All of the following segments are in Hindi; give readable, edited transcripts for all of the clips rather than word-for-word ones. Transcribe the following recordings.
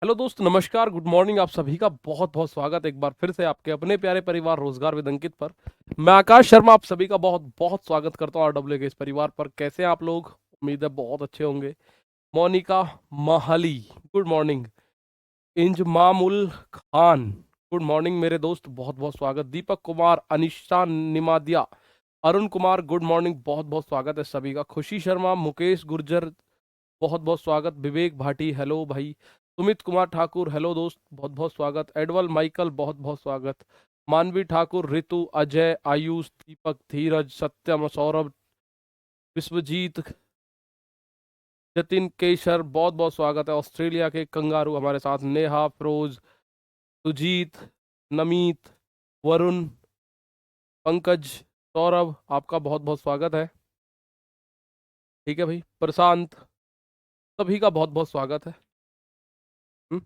हेलो दोस्त, नमस्कार, गुड मॉर्निंग। आप सभी का बहुत बहुत स्वागत है एक बार फिर से आपके अपने प्यारे परिवार रोजगार विद अंकित पर। मैं आकाश शर्मा आप सभी का बहुत बहुत स्वागत करता हूँ आरडब्ल्यू के इस परिवार पर। कैसे हैं आप लोग? उम्मीद है बहुत अच्छे होंगे। Monika Mahali, good morning. Inzamamul Khan, good morning मेरे दोस्त, बहुत बहुत स्वागत। दीपक कुमार, अनिशा निमादिया, अरुण कुमार, गुड मॉर्निंग, बहुत बहुत स्वागत है सभी का। खुशी शर्मा, मुकेश गुर्जर, बहुत बहुत स्वागत। विवेक भाटी, हेलो भाई। सुमित कुमार ठाकुर, हेलो दोस्त, बहुत बहुत स्वागत। एडवल माइकल, बहुत बहुत स्वागत। मानवी ठाकुर, रितु, अजय, आयुष, दीपक, धीरज, सत्यम, सौरभ, विश्वजीत, जतिन केशर, बहुत बहुत स्वागत है। ऑस्ट्रेलिया के कंगारू हमारे साथ। नेहा, फिरोज, सुजीत, नमीत, वरुण, पंकज, सौरभ, आपका बहुत बहुत स्वागत है। ठीक है भाई। प्रशांत, सभी का बहुत बहुत स्वागत है। हम्म?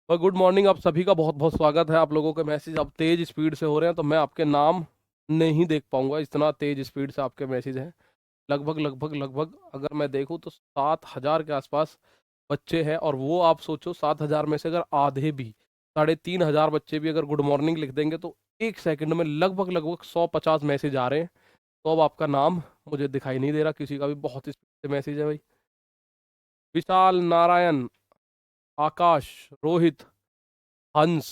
और गुड मॉर्निंग आप सभी का बहुत बहुत स्वागत है। आप लोगों के मैसेज अब तेज स्पीड से हो रहे हैं तो मैं आपके नाम नहीं देख पाऊंगा, इतना तेज स्पीड से आपके मैसेज हैं। लगभग अगर मैं देखूं तो 7,000 के आसपास बच्चे हैं। और वो आप सोचो, 7,000 में से अगर आधे भी, 3,500 बच्चे भी अगर गुड मॉर्निंग लिख देंगे तो एक सेकंड में लगभग 150 मैसेज आ रहे हैं। तो अब आपका नाम मुझे दिखाई नहीं दे रहा किसी का भी, बहुत स्पीड से मैसेज है भाई। विशाल, नारायण, आकाश, रोहित, हंस,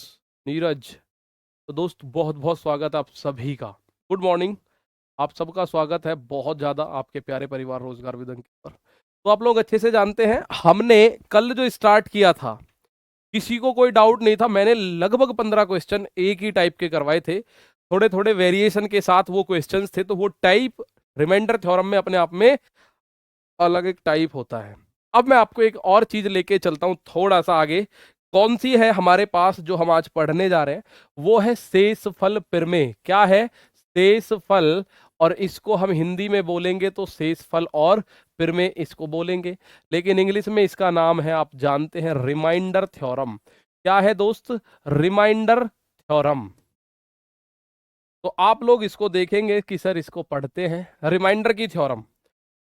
नीरज, तो दोस्त बहुत बहुत स्वागत है आप सभी का। गुड मॉर्निंग, आप सबका स्वागत है बहुत ज़्यादा आपके प्यारे परिवार रोजगार विद अंकित पर। तो आप लोग अच्छे से जानते हैं, हमने कल जो स्टार्ट किया था, किसी को कोई डाउट नहीं था। मैंने लगभग 15 क्वेश्चन एक ही टाइप के करवाए थे, थोड़े थोड़े वेरिएशन के साथ वो क्वेश्चंस थे। तो वो टाइप रिमाइंडर थ्योरम में अपने आप में अलग एक टाइप होता है। अब मैं आपको एक और चीज लेके चलता हूं थोड़ा सा आगे। कौन सी है हमारे पास जो हम आज पढ़ने जा रहे हैं? वो है शेषफल प्रमेय। क्या है? शेषफल। और इसको हम हिंदी में बोलेंगे तो शेषफल और प्रमेय इसको बोलेंगे, लेकिन इंग्लिश में इसका नाम है, आप जानते हैं, रिमाइंडर थ्योरम। क्या है दोस्त? Remainder theorem. तो आप लोग इसको देखेंगे कि सर इसको पढ़ते हैं, रिमाइंडर की थ्योरम।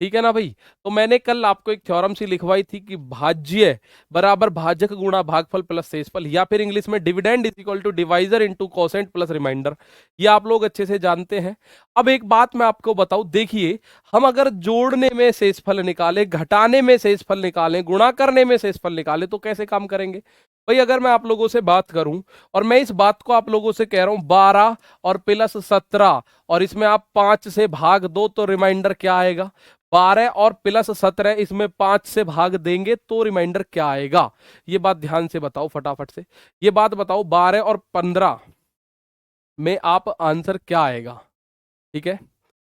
ठीक है ना भाई? तो मैंने कल आपको एक थ्योरम सी लिखवाई थी कि भाज्य बराबर भाजक गुणा भागफल प्लस शेषफल, या फिर इंग्लिश में dividend is equal to divisor into quotient plus remainder. ये आप लोग अच्छे से जानते हैं। अब एक बात मैं आपको बताऊं, देखिए, हम अगर जोड़ने में शेषफल निकालें, घटाने में शेषफल निकालें, गुणा करने में शेषफल निकालें तो कैसे काम करेंगे? भाई अगर मैं आप लोगों से बात करूं और मैं इस बात को आप लोगों से कह रहा हूं 12 और प्लस 17, और इसमें आप 5 से भाग दो तो रिमाइंडर क्या आएगा? 12 और प्लस 17, इसमें 5 से भाग देंगे तो रिमाइंडर क्या आएगा? ये बात ध्यान से बताओ फटाफट से। ये बात बताओ, 12 और 15 में आप आंसर क्या आएगा? ठीक है,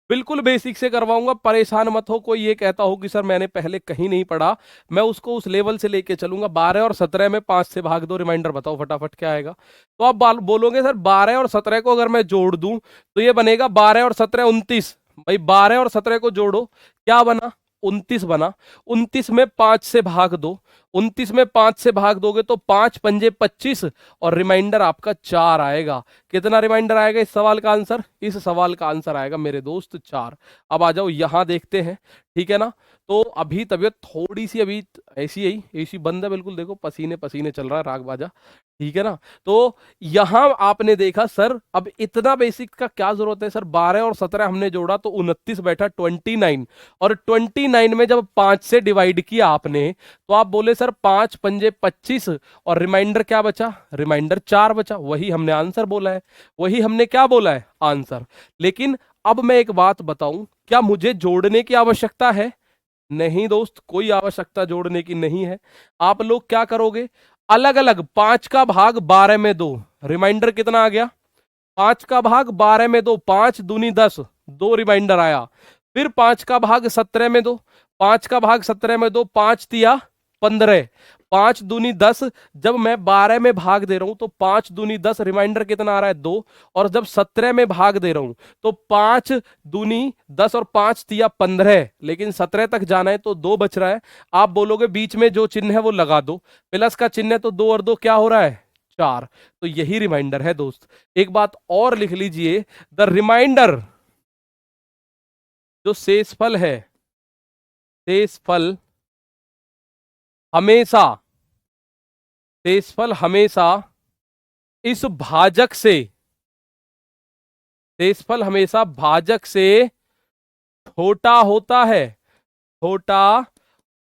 बिल्कुल बेसिक से करवाऊंगा, परेशान मत हो। कोई ये कहता हो कि सर मैंने पहले कहीं नहीं पढ़ा, मैं उसको उस लेवल से लेके चलूंगा। 12 और 17 में 5 से भाग दो, रिमाइंडर बताओ फटाफट क्या आएगा? तो आप बोलोगे सर 12 और 17 को अगर मैं जोड़ दूं तो ये बनेगा 12 और 17 29। भाई 12 और 17 को जोड़ो, क्या बना? 29 बना। 29 में 5 से भाग दो। 29 में 5 से भाग दोगे तो 5 पंजे 25, और रिमाइंडर आपका 4 आएगा। कितना रिमाइंडर आएगा इस सवाल का आंसर? इस सवाल का आंसर आएगा मेरे दोस्त 4। अब आ जाओ यहां देखते हैं। ठीक है ना? तो अभी तबीयत थोड़ी सी अभी ऐसी ही, एसी बंद है बिल्कुल, देखो पसीने पसीने चल रहा है राग बाजा। ठीक है ना? तो यहां आपने देखा सर, अब इतना बेसिक का क्या जरूरत है? सर 12 और 17 हमने जोड़ा तो 29 बैठा, 29। और 29 में जब 5 से डिवाइड किया आपने तो आप बोले सर 5 पंजे 25, और रिमाइंडर क्या बचा? रिमाइंडर 4 बचा। वही हमने आंसर बोला है, वही हमने क्या बोला है? आंसर। लेकिन अब मैं एक बात बताऊं, क्या मुझे जोड़ने की आवश्यकता है? नहीं दोस्त, कोई आवश्यकता जोड़ने की नहीं है। आप लोग क्या करोगे? अलग अलग 5 का भाग 12 में दो, रिमाइंडर कितना आ गया? 5 का भाग 12 में दो, 5 दूनी 10, दो रिमाइंडर आया। फिर 5 का भाग 17 में दो, 5 का भाग 17 में दो, 5 दिया 15, 5 दूनी 10। जब मैं 12 में भाग दे रहा हूं तो 5 दूनी 10, रिमाइंडर कितना आ रहा है? 2। और जब 17 में भाग दे रहा हूं तो 5 दूनी 10 और 5 दिया 15, लेकिन 17 तक जाना है तो 2 बच रहा है। आप बोलोगे बीच में जो चिन्ह है वो लगा दो, प्लस का चिन्ह है तो 2 और 2 क्या हो रहा है? 4। तो यही रिमाइंडर है दोस्त। एक बात और लिख लीजिए, द रिमाइंडर जो शेषफल है, शेषफल हमेशा, शेषफल हमेशा इस भाजक से, शेषफल हमेशा भाजक से छोटा होता है, छोटा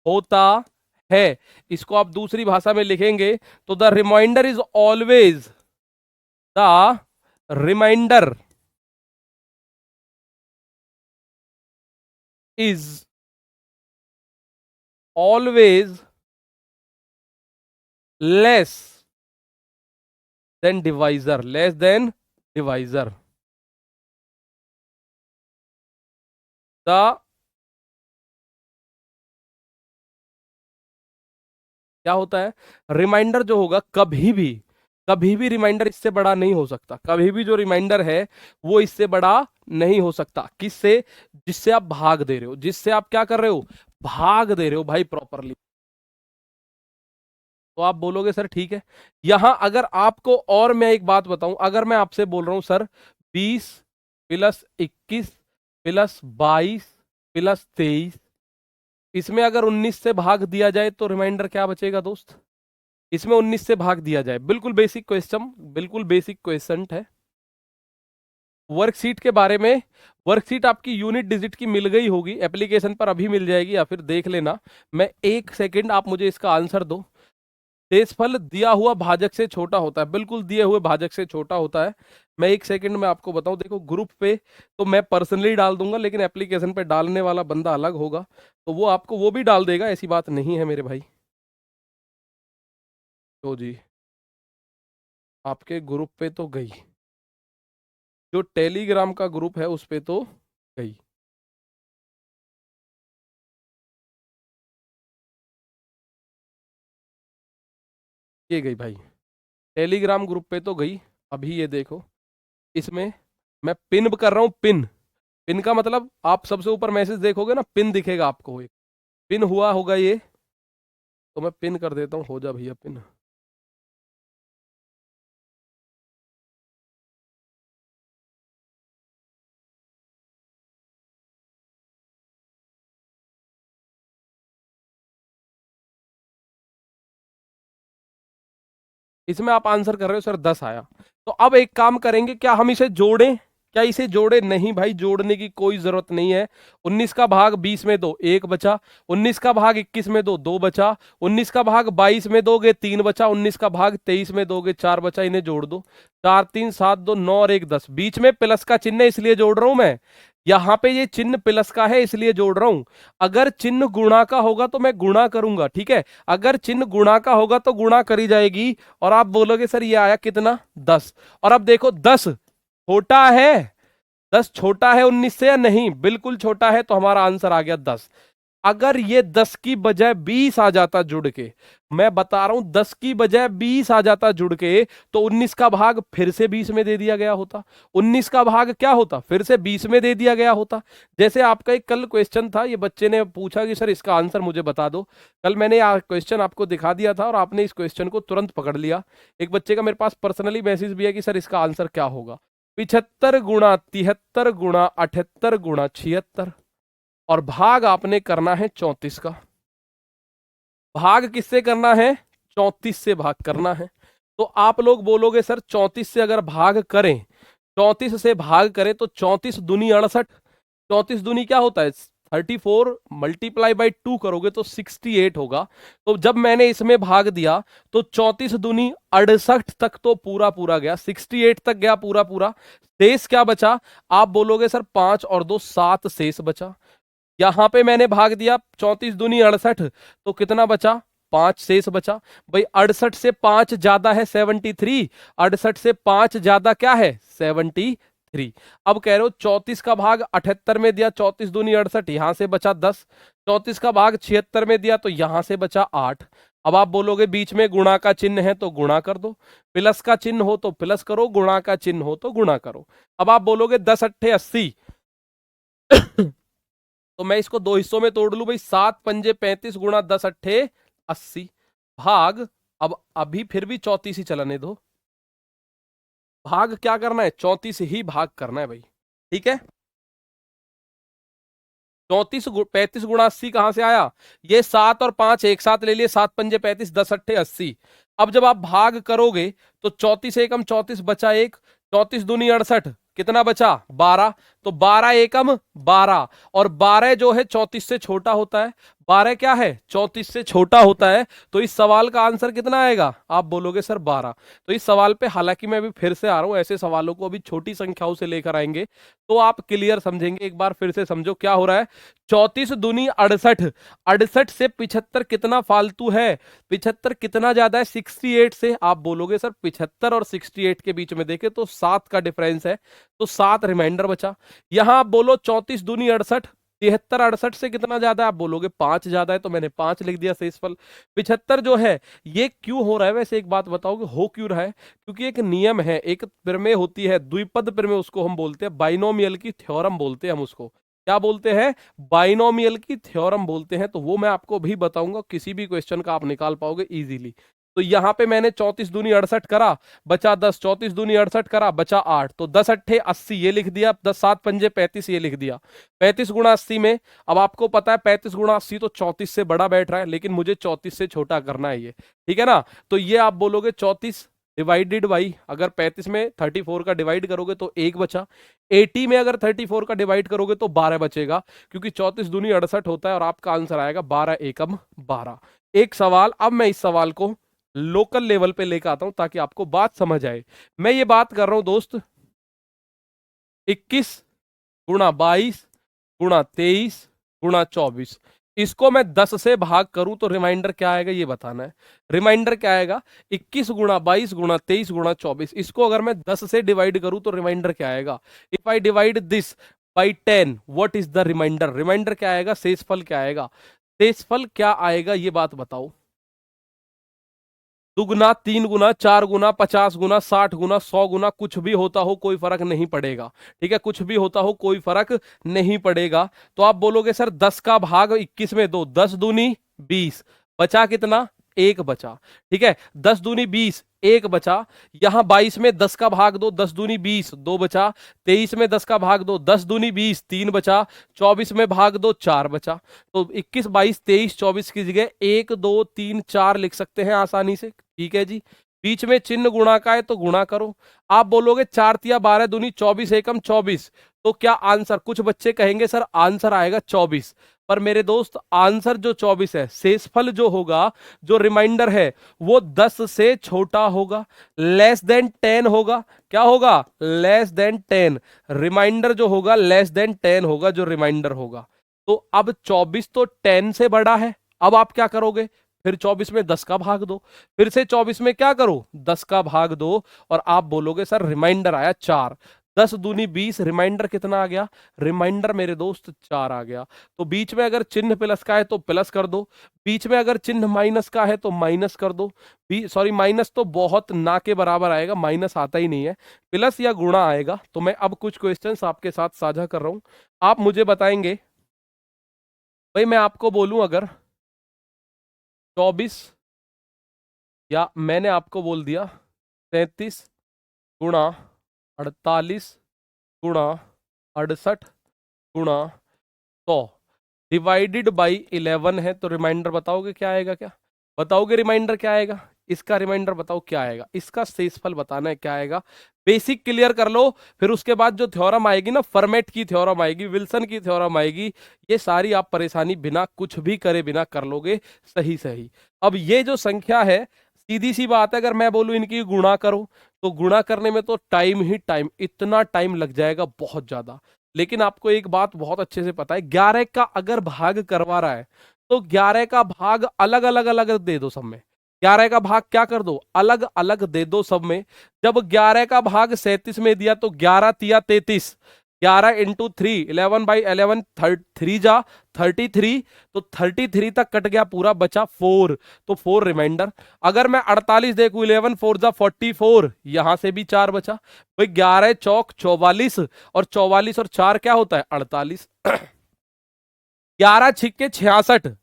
होता है। इसको आप दूसरी भाषा में लिखेंगे तो the remainder is always, the remainder is always less than divisor, less than divisor. The क्या होता है, रिमाइंडर जो होगा कभी भी रिमाइंडर इससे बड़ा नहीं हो सकता, कभी भी जो रिमाइंडर है वो इससे बड़ा नहीं हो सकता। किससे? जिससे आप भाग दे रहे हो, जिससे आप क्या कर रहे हो, भाग दे रहे हो भाई प्रॉपरली। तो आप बोलोगे सर ठीक है। यहां अगर आपको, और मैं एक बात बताऊं, अगर मैं आपसे बोल रहा हूं सर 20 प्लस 21 प्लस 22 प्लस 23, इसमें अगर 19 से भाग दिया जाए तो रिमाइंडर क्या बचेगा दोस्त? इसमें 19 से भाग दिया जाए। बिल्कुल बेसिक क्वेश्चन, बिल्कुल बेसिक क्वेश्चन है। वर्कशीट के बारे में, वर्कशीट आपकी यूनिट डिजिट की मिल गई होगी एप्लीकेशन पर, अभी मिल जाएगी या फिर देख लेना। मैं 1 सेकंड, आप मुझे इसका आंसर दो। शेषफल दिया हुआ भाजक से छोटा होता है, बिल्कुल दिए हुए भाजक से छोटा होता है। मैं 1 सेकंड में आपको बताऊं, देखो ग्रुप पे तो मैं पर्सनली डाल दूंगा, लेकिन एप्लीकेशन पे डालने वाला बंदा अलग होगा, तो वो आपको वो भी डाल देगा, ऐसी बात नहीं है मेरे भाई। तो जी आपके ग्रुप पे तो गई, जो टेलीग्राम का ग्रुप है उस पे तो गई। ये गई भाई, टेलीग्राम ग्रुप पे तो गई। अभी ये देखो, इसमें मैं पिन कर रहा हूं, पिन। पिन का मतलब आप सबसे ऊपर मैसेज देखोगे ना, पिन दिखेगा आपको, एक पिन हुआ होगा ये, तो मैं पिन कर देता हूँ, हो जा भैया पिन। इसमें आप आंसर कर रहे हो सर 10 आया, तो अब एक काम करेंगे, क्या हम इसे जोड़ें? क्या इसे जोड़े? नहीं भाई, जोड़ने की कोई जरूरत नहीं है। 19 का भाग 20 में दो, 1 बचा। 19 का भाग 21 में दो, 2 बचा। 19 का भाग 22 में दोगे, 3 बचा। 19 का भाग 23 में दोगे, 4 बचा। इन्हें जोड़ दो, 4 3 7 2 9 और 1 10। बीच में प्लस का चिन्ह है इसलिए जोड़ रहा हूं मैं, यहां पे ये चिन्ह प्लस का है इसलिए जोड़ रहा हूं। अगर चिन्ह गुणा का होगा तो मैं गुणा करूंगा, ठीक है? अगर चिन्ह गुणा का होगा तो गुणा करी जाएगी, और आप बोलोगे सर ये आया कितना, 10। और अब देखो 10 छोटा है, 10 छोटा है 19 से या नहीं? बिल्कुल छोटा है, तो हमारा आंसर आ गया 10। अगर ये 10 की बजाय 20 आ जाता जुड़ के, मैं बता रहा हूं 10 की बजाय 20 आ जाता जुड़ के, तो 19 का भाग फिर से 20 में दे दिया गया होता। 19 का भाग क्या होता, फिर से 20 में दे दिया गया होता। जैसे आपका एक कल क्वेश्चन था, ये बच्चे ने पूछा कि सर इसका आंसर मुझे बता दो। कल मैंने क्वेश्चन आपको दिखा दिया था और आपने इस क्वेश्चन को तुरंत पकड़ लिया। एक बच्चे का मेरे पास पर्सनली मैसेज भी है कि सर इसका आंसर क्या होगा। 75 गुणा 73 गुणा 78 गुणा 76, और भाग आपने करना है 34 का। भाग किससे करना है? 34 से भाग करना है। तो आप लोग बोलोगे सर 34 से अगर भाग करें, 34 से भाग करें तो 34 दूनी 68, 34 दूनी क्या होता है, 34 मल्टीप्लाई बाई 2 करोगे तो 68 होगा। तो जब मैंने इसमें भाग दिया तो 34 दूनी 68 तक तो पूरा पूरा गया, 68 तक गया पूरा पूरा। शेष क्या बचा? आप बोलोगे सर 5 और 2 7 शेष बचा। यहां पे मैंने भाग दिया 34 दूनी 68, तो कितना बचा? 5 शेष बचा। भाई 68 से 5 ज्यादा है 73, 68 से 5 ज्यादा क्या है? 73। अब कह रहे हो 34 का भाग 78 में दिया, 34 दूनी 68, यहां से बचा 10। 34 का भाग 76 में दिया तो यहां से बचा 8। अब आप बोलोगे बीच में गुणा का चिन्ह है तो गुणा कर दो, प्लस का चिन्ह हो तो प्लस करो, गुणा का चिन्ह हो तो गुणा करो। अब आप बोलोगे 10 अट्ठे 80, तो मैं इसको दो हिस्सों में तोड़ लू भाई, 7 पंजे 35 गुणा 10 अट्ठे 80 भाग। अब अभी फिर भी 34 ही चलने दो, भाग क्या करना है? 34 ही भाग करना है भाई, ठीक है? 34 35 गुणा 80 कहां से आया? ये 7 और 5 एक साथ ले लिए, 7 पंजे 35, 10 अट्ठे 80। अब जब आप भाग करोगे तो 34 एकम 34 बचा एक, 34 दूनी 68, कितना बचा? 12। तो 12 एकम 12, और 12 जो है 34 से छोटा होता है। 12 क्या है? 34 से छोटा होता है। तो इस सवाल का आंसर कितना आएगा? आप बोलोगे सर 12। तो इस सवाल पे, हालांकि मैं अभी फिर से आ रहा हूं, ऐसे सवालों को अभी छोटी संख्याओं से लेकर आएंगे तो आप क्लियर समझेंगे। एक बार फिर से समझो क्या हो रहा है। 34 दूनी 68, 68 से 75 कितना फालतू है? 75 कितना ज्यादा है 68 से? आप बोलोगे सर 75 और 68 के बीच में देखे तो 7 का डिफरेंस है, तो 7 रिमाइंडर बचा। यहां आप बोलो 34 दूनी 68, 73 68 से कितना ज्यादा है? आप बोलोगे 5 ज्यादा है, तो मैंने 5 लिख दिया शेषफल। 75 जो है ये क्यों हो रहा है? वैसे एक बात बताओगे हो क्यों रहा है? क्योंकि एक नियम है, एक प्रमेय होती है, द्विपद प्रमेय उसको हम बोलते हैं, बाइनोमियल की थ्योरम बोलते हैं हम उसको। क्या बोलते हैं? बाइनोमियल की थ्योरम बोलते हैं। तो वो मैं आपको भी बताऊंगा, किसी भी क्वेश्चन का आप निकाल पाओगे इजीली। तो यहां पे मैंने 34 दूनी 68 करा, बचा 10, 34 दूनी 68 करा, बचा 8, तो 10 अट्ठे 80 ये लिख दिया, 10 7 पंजे 35 ये लिख दिया। 35 गुणा 80 में, अब आपको पता है 35 गुणा 80 तो 34 से बड़ा बैठ रहा है, लेकिन मुझे 34 से छोटा करना है ये, ठीक है ना? तो ये आप बोलोगे 34 डिवाइडेड बाई, अगर 35 में 34 का डिवाइड करोगे तो 1 बचा, 80 में अगर 34 का डिवाइड करोगे तो 12 बचेगा, क्योंकि 34 दूनी 68 होता है, और आपका आंसर आएगा 12 एकम 12। एक सवाल, अब मैं इस सवाल को लोकल लेवल पे लेकर आता हूं ताकि आपको बात समझ आए। मैं ये बात कर रहा हूं दोस्त, 21 गुणा 22 गुणा 23 गुणा 24, इसको मैं 10 से भाग करूं तो रिमाइंडर क्या आएगा ये बताना है। रिमाइंडर क्या आएगा? 21 गुणा 22 गुणा 23 गुणा 24, इसको अगर मैं 10 से डिवाइड करूं तो रिमाइंडर क्या आएगा? If I divide this by 10, what is the remainder? Remainder क्या आएगा? शेषफल क्या आएगा? शेषफल क्या आएगा ये बात बताओ। दुगुना, 3 गुना, 4 गुना, 50 गुना, 60 गुना, 100 गुना, कुछ भी होता हो कोई फर्क नहीं पड़ेगा, ठीक है? कुछ भी होता हो कोई फर्क नहीं पड़ेगा। तो आप बोलोगे सर 10 का भाग 21 में दो, 10 दूनी 20, बचा कितना? 1 बचा, ठीक है? 10 दूनी 20, 1 बचा। यहां 22 में 10 का भाग दो, 10 दूनी 20, 2 बचा। 23 में 10 का भाग दो, 10 दूनी 20, 3 बचा। 24 में भाग दो, 4 बचा। तो 21 22 23 24 की जगह 1 2 3 4 लिख सकते हैं आसानी से, ठीक है जी? बीच में चिन्ह गुणा का है तो गुणा करो। आप बोलोगे 4 तिया 12 दूनी 24 एकम 24, तो क्या आंसर? कुछ बच्चे कहेंगे सर आंसर आएगा 24, पर मेरे दोस्त आंसर जो 24 है, शेषफल जो होगा, जो रिमाइंडर है, वो 10 से छोटा होगा, लेस देन 10 होगा। क्या होगा? Less than 10। रिमाइंडर जो होगा लेस देन 10 होगा, जो रिमाइंडर होगा। तो अब 24 तो 10 से बड़ा है। अब आप क्या करोगे? फिर 24 में 10 का भाग दो, फिर से 24 में क्या करो? 10 का भाग दो, और आप बोलोगे सर रिमाइंडर आया 4। 10 दूनी 20, रिमाइंडर कितना आ गया? रिमाइंडर मेरे दोस्त 4 आ गया। तो बीच में अगर चिन्ह प्लस का है तो प्लस कर दो, बीच में अगर चिन्ह माइनस का है तो माइनस कर दो। सॉरी, माइनस तो बहुत ना के बराबर आएगा, माइनस आता ही नहीं है, प्लस या गुणा आएगा। तो मैं अब कुछ क्वेश्चंस आपके साथ साझा कर रहा हूं, आप मुझे बताएंगे। भाई मैं आपको बोलूं अगर 24, या मैंने आपको बोल दिया 33 गुणा 48 गुणा 68 गुणा 100 डिवाइडेड बाई 11 है, तो रिमाइंडर बताओगे क्या आएगा? क्या बताओगे रिमाइंडर क्या आएगा? इसका रिमाइंडर बताओ क्या आएगा? इसका शेषफल बताना है क्या आएगा। बेसिक क्लियर कर लो, फिर उसके बाद जो थ्योरम आएगी ना, फर्मेट की थ्योरम आएगी, विल्सन की थ्योरम आएगी, ये सारी आप परेशानी बिना कुछ भी करे बिना कर लोगे सही सही। अब ये जो संख्या है, सीधी सी बात है, अगर मैं बोलूं इनकी गुणा करो, तो गुणा करने में तो टाइम ही टाइम, इतना टाइम लग जाएगा बहुत ज्यादा। लेकिन आपको एक बात बहुत अच्छे से पता है, 11 का अगर भाग करवा रहा है तो 11 का भाग अलग अलग अलग दे दो सब में। 11 का भाग क्या कर दो? अलग अलग दे दो सब में। जब 11 का भाग 37 में दिया तो 11 तिया 33, 11 इंटू 3, 11 बाई 11, 3 जा 33, तो 33 तक कट गया पूरा, बचा 4, तो 4 रिमाइंडर। अगर मैं 48 देखूं, 11 4 जा 44, यहां से भी 4 बचा। भाई 11 चौक 44, और 44 और 4 क्या होता है? 48। 11 छिक्के 66,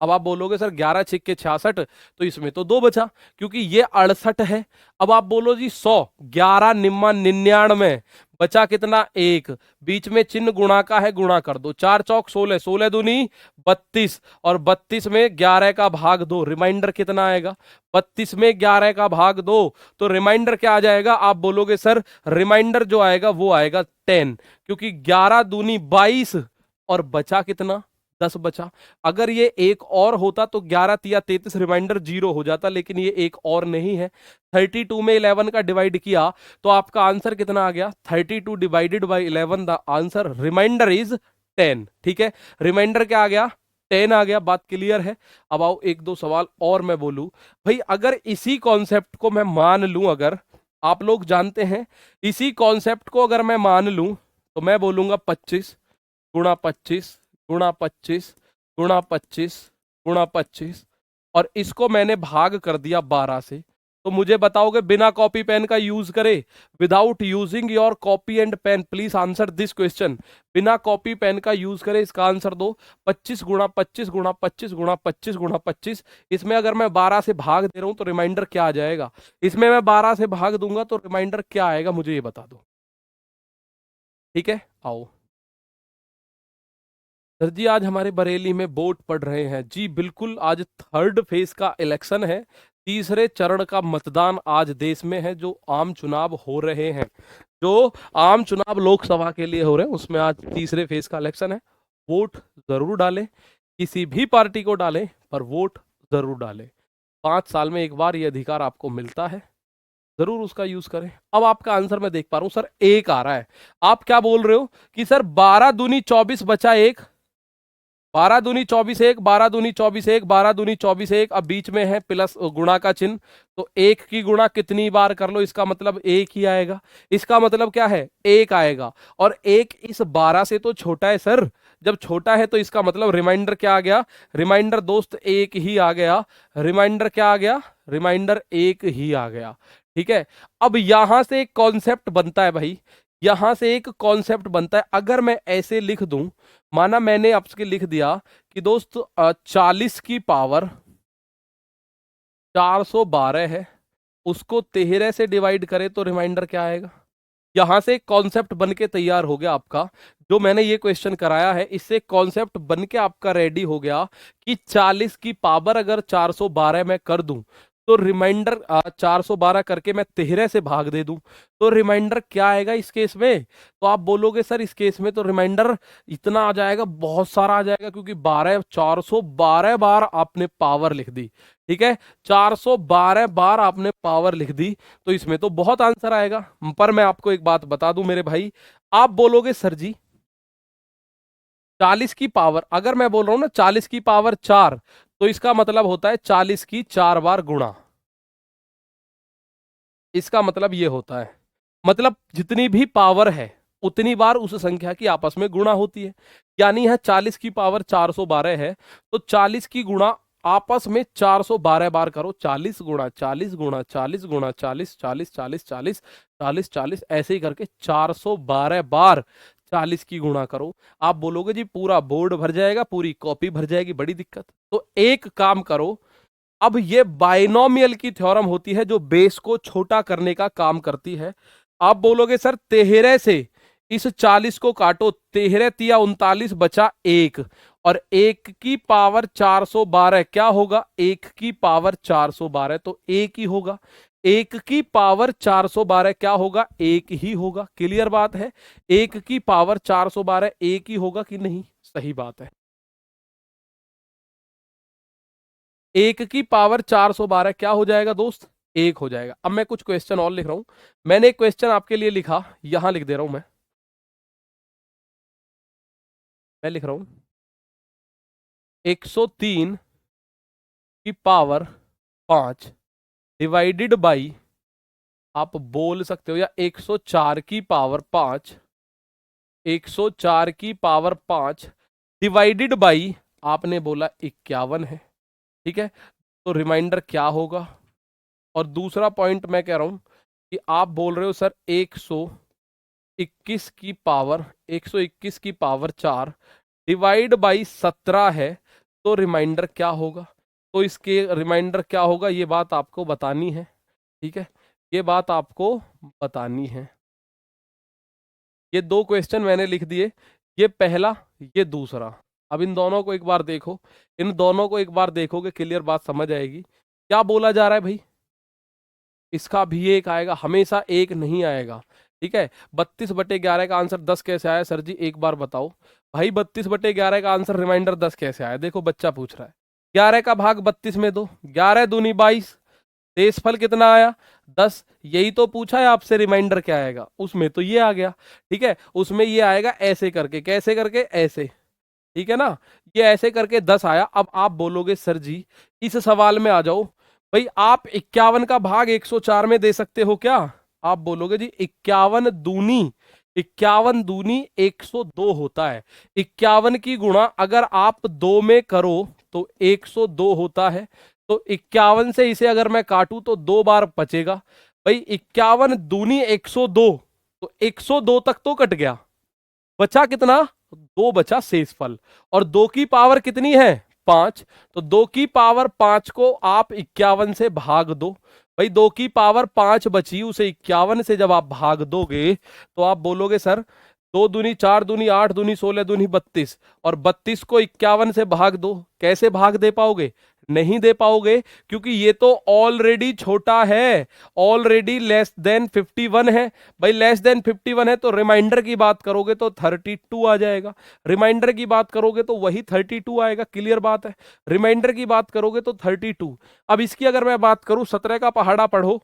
अब आप बोलोगे सर 11 छिक्के 66, तो इसमें तो 2 बचा क्योंकि ये 68 है। अब आप बोलो जी 100, 11 निम्मा 99, बचा कितना 1, बीच में चिन्ह गुणा का है, गुणा कर दो, 4 चौक 16, 16 दूनी 32, और 32 में 11 का भाग 2, रिमाइंडर कितना आएगा? 32 में 11 का भाग 2, तो रिमाइंडर क्या आ जाएगा? आप बोलोगे सर रिमाइंडर जो आएगा वो आएगा 10, क्योंकि 11 दूनी 22 और बचा कितना? 10 बचा। अगर ये एक और होता तो 11 तिया 33, रिमाइंडर 0 हो जाता, लेकिन ये एक और नहीं है। 32 में 11 का डिवाइड किया तो आपका आंसर कितना आ गया? 32 divided by 11, the answer remainder is 10। ठीक है, रिमाइंडर क्या आ गया? 10 आ गया। बात क्लियर है? अब आओ एक दो सवाल और मैं बोलूं भाई, अगर इसी कॉन्सेप्ट को मैं मान लूं, अगर आप लोग जानते हैं इसी कॉन्सेप्ट को अगर मैं मान लूं, तो मैं बोलूंगा 25 गुणा 25 गुणा 25 गुणा 25 गुणा 25, और इसको मैंने भाग कर दिया 12 से। तो मुझे बताओगे बिना कॉपी पेन का यूज करे, without using your copy and pen, please answer this question. बिना कॉपी पेन का यूज करे इसका आंसर दो। 25 गुणा 25 गुणा 25 गुणा 25 गुणा 25, इसमें अगर मैं 12 से भाग दे रहा हूं तो रिमाइंडर क्या आ जाएगा? इसमें मैं 12 से भाग दूंगा तो रिमाइंडर क्या आएगा, मुझे ये बता दो। ठीक है, आओ सर जी, आज हमारे बरेली में वोट पड़ रहे हैं। जी बिल्कुल, आज थर्ड फेज का इलेक्शन है, तीसरे चरण का मतदान आज देश में है। जो आम चुनाव हो रहे हैं, जो आम चुनाव लोकसभा के लिए हो रहे हैं, उसमें आज तीसरे फेज का इलेक्शन है। वोट जरूर डालें, किसी भी पार्टी को डालें, पर वोट जरूर डालें। 5 साल में एक बार ये अधिकार आपको मिलता है, जरूर उसका यूज करें। अब आपका आंसर मैं देख पा रहा हूं सर, एक आ रहा है। आप क्या बोल रहे हो कि सर 12 दूनी 24 बचा 1, 12 दूनी 24 1, 12 दूनी 24 1, 12 दूनी 24 1, अब बीच में है प्लस गुणा का चिन्ह, तो एक की गुणा कितनी बार कर लो, इसका मतलब एक ही आएगा। इसका मतलब क्या है? एक आएगा, और एक इस 12 से तो छोटा है सर। जब छोटा है तो इसका मतलब रिमाइंडर क्या आ गया? रिमाइंडर दोस्त एक ही आ गया। रिमाइंडर क्या आ गया? रिमाइंडर एक ही आ गया। ठीक है, अब यहां से एक कॉन्सेप्ट बनता है भाई, यहां से एक कॉन्सेप्ट बनता है। अगर मैं ऐसे लिख दूं, माना मैंने आपसे लिख दिया कि दोस्त 40 की पावर 412 है, उसको 13 से डिवाइड करें तो रिमाइंडर क्या आएगा? यहां से एक कॉन्सेप्ट बन के तैयार हो गया आपका। जो मैंने ये क्वेश्चन कराया है, इससे कॉन्सेप्ट बन के आपका रेडी हो गया कि 40 की पावर अगर 412 में कर दूं तो रिमाइंडर 412 करके मैं 13 से भाग दे दूं तो रिमाइंडर क्या आएगा इस केस में? तो आप बोलोगे सर इस केस में तो रिमाइंडर इतना आ जाएगा, बहुत सारा आ जाएगा, क्योंकि 412 बार आपने पावर लिख दी। ठीक है, 412 बार आपने पावर लिख दी, तो इसमें तो बहुत आंसर आएगा। पर मैं आपको एक बात बता दूं मेरे भाई, आप बोलोगे सर जी 40 की पावर, अगर मैं बोल रहा हूं ना 40 की पावर 4, तो इसका मतलब होता है 40 की 4 बार गुणा। इसका मतलब ये होता है, मतलब जितनी भी पावर है उतनी बार उस संख्या की आपस में गुणा होती है। यानी है 40 की पावर 412 है, तो 40 की गुणा आपस में 412 बार करो। 40 गुणा 40 गुणा 40 गुणा 40, 40 40 40 40 40, ऐसे ही करके 412 बार 40 की गुणा करो। आप बोलोगे जी पूरा बोर्ड भर जाएगा, पूरी कॉपी भर जाएगी, बड़ी दिक्कत। तो एक काम करो, अब ये बाइनोमियल की थ्योरम होती है जो बेस को छोटा करने का काम करती है। आप बोलोगे सर 13 से इस 40 को काटो, 13 तिया 39 बचा 1, और 1 की पावर 412 क्या होगा? 1 की पावर 412 तो 1 ही होगा। 1 की पावर 412 क्या होगा? 1 ही होगा। क्लियर बात है? 1 की पावर 412 1 ही होगा कि नहीं? सही बात है, 1 की पावर 412 क्या हो जाएगा दोस्त? 1 हो जाएगा। अब मैं कुछ क्वेश्चन और लिख रहा हूं। मैंने एक क्वेश्चन आपके लिए लिखा, यहां लिख दे रहा हूं मैं लिख रहा हूं 103 की पावर 5 डिवाइडेड बाई, आप बोल सकते हो, या 104 की पावर 5, 104 की पावर 5 डिवाइडेड बाई, आपने बोला 51 है। ठीक है, तो रिमाइंडर क्या होगा? और दूसरा पॉइंट मैं कह रहा हूं कि आप बोल रहे हो सर 121 की पावर 121 की पावर 4 डिवाइड बाई 17 है, तो रिमाइंडर क्या होगा। तो इसके रिमाइंडर क्या होगा ये बात आपको बतानी है, ठीक है, ये बात आपको बतानी है। ये दो क्वेश्चन मैंने लिख दिए, ये पहला, ये दूसरा। अब इन दोनों को एक बार देखो, इन दोनों को एक बार देखोगे क्लियर बात समझ आएगी। क्या बोला जा रहा है भाई, इसका भी एक आएगा, हमेशा एक नहीं आएगा, ठीक है। 32/11 का आंसर 10 कैसे आया सर जी, एक बार बताओ भाई। 32/11 का आंसर रिमाइंडर 10 कैसे आया, देखो बच्चा पूछ रहा है। 11 का भाग 32 में दो, 11 दूनी 22, शेषफल कितना आया 10। यही तो पूछा है आपसे, रिमाइंडर क्या आएगा, उसमें तो ये आ गया, ठीक है। उसमें ये आएगा ऐसे करके, कैसे करके, ऐसे, ठीक है ना। ये ऐसे करके 10 आया। अब आप बोलोगे सर जी इस सवाल में आ जाओ भाई, आप 51 का भाग 104 में दे सकते हो क्या। आप बोलोगे जी 51 दूनी 102 होता है। 51 की गुणा अगर आप 2 में करो तो 102 होता है। तो 51 से इसे अगर मैं काटूं तो 2 बार बचेगा भाई। 51 दूनी 102, तो 102 तक तो कट गया, बचा कितना, 2 बचा शेषफल। और 2 की पावर कितनी है 5, तो 2 की पावर 5 को आप 51 से भाग दो भाई। 2 की पावर 5 बची, उसे 51 से जब आप भाग दोगे तो आप बोलोगे सर 2 दूनी 4 दूनी 8 दूनी 16 दूनी 32, और 32 को 51 से भाग दो। कैसे भाग दे पाओगे, नहीं दे पाओगे, क्योंकि ये तो ऑलरेडी छोटा है, ऑलरेडी लेस देन 51 है भाई। लेस देन 51 है तो रिमाइंडर की बात करोगे तो 32 आ जाएगा। रिमाइंडर की बात करोगे तो वही 32 आएगा, क्लियर बात है। रिमाइंडर की बात करोगे तो 32। अब इसकी अगर मैं बात करूं, 17 का पहाड़ा पढ़ो,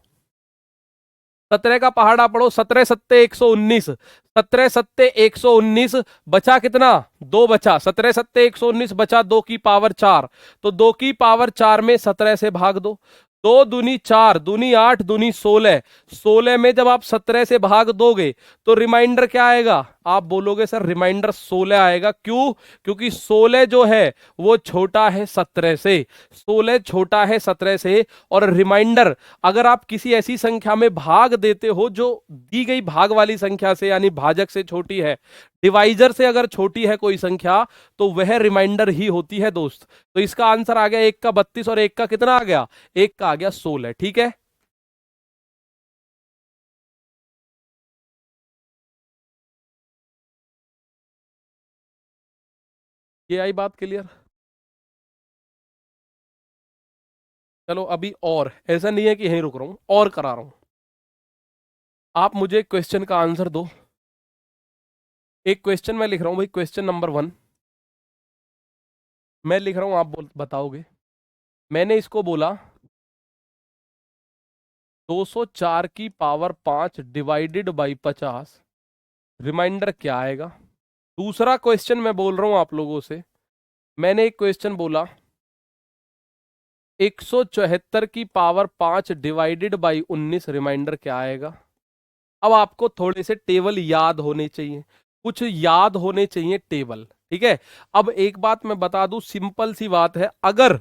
17 का पहाड़ा पढ़ो, 17 सत्ते 119, 17 सत्ते 119, बचा कितना, 2 बचा। 17 सत्ते 119 बचा 2 की पावर 4, तो 2 की पावर 4 में 17 से भाग दो। 2 दूनी 4 दूनी 8 दूनी 16, 16 में जब आप 17 से भाग दोगे तो रिमाइंडर क्या आएगा। आप बोलोगे सर रिमाइंडर 16 आएगा, क्यों, क्योंकि 16 जो है वो छोटा है 17 से, 16 छोटा है 17 से। और रिमाइंडर अगर आप किसी ऐसी संख्या में भाग देते हो जो दी गई भाग वाली संख्या से यानी भाजक से छोटी है, डिवाइजर से अगर छोटी है कोई संख्या, तो वह रिमाइंडर ही होती है दोस्त। तो इसका आंसर आ गया 1 का 32 और 1 का कितना आ गया, 1 का आ गया 16, ठीक है। ये आई बात क्लियर। चलो अभी और, ऐसा नहीं है कि यहीं रुक रहा हूं, और करा रहा हूं। आप मुझे क्वेश्चन का आंसर दो। एक क्वेश्चन मैं लिख रहा हूं भाई, क्वेश्चन नंबर 1 मैं लिख रहा हूं, आप बताओगे। मैंने इसको बोला 204 की पावर 5 डिवाइडेड बाई 50, रिमाइंडर क्या आएगा। दूसरा क्वेश्चन मैं बोल रहा हूं आप लोगों से, मैंने एक क्वेश्चन बोला 174 की पावर 5 डिवाइडेड बाई 19, रिमाइंडर क्या आएगा। अब आपको थोड़े से टेबल याद होने चाहिए, कुछ याद होने चाहिए टेबल, ठीक है। अब एक बात मैं बता दूं, सिंपल सी बात है, अगर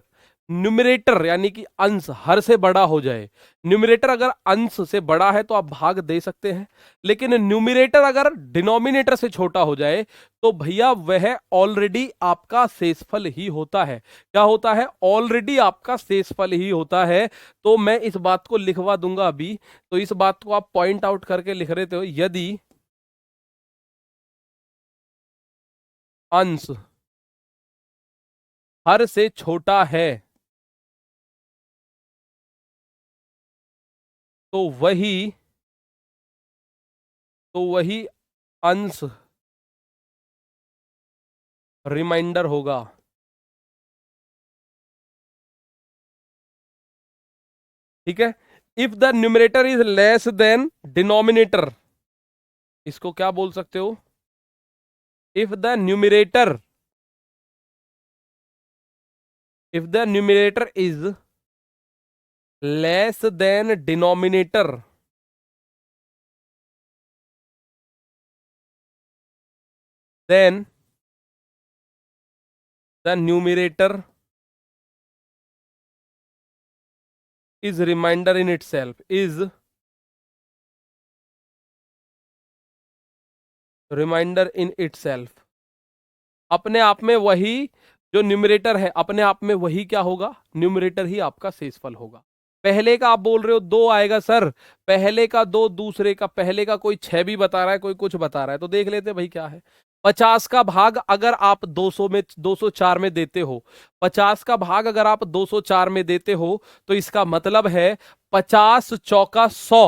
न्यूमरेटर यानी कि अंश हर से बड़ा हो जाए, न्यूमरेटर अगर अंश से बड़ा है तो आप भाग दे सकते हैं, लेकिन न्यूमरेटर अगर डिनोमिनेटर से छोटा हो जाए तो भैया वह ऑलरेडी आपका शेषफल ही होता है। क्या होता है, ऑलरेडी आपका शेषफल ही होता है। तो मैं इस बात को लिखवा दूंगा अभी, तो इस बात को आप पॉइंट आउट करके लिख रहे थे, यदि अंश हर से छोटा है तो वही अंश रिमाइंडर होगा। ठीक है, if the numerator is less than denominator, इसको क्या बोल सकते हो, if the numerator is less than denominator, then the numerator is remainder in itself, is remainder in itself, अपने आप में वही जो न्यूमरेटर है अपने आप में वही क्या होगा, न्यूमरेटर ही आपका शेषफल होगा। पहले का आप बोल रहे हो 2 आएगा सर, पहले का 2, दूसरे का, पहले का कोई 6 भी बता रहा है, कोई कुछ बता रहा है, तो देख लेते भाई क्या है। 50 का भाग अगर आप 204 में देते हो, 50 का भाग अगर आप 204 में देते हो, तो इसका मतलब है 50 चौका 100,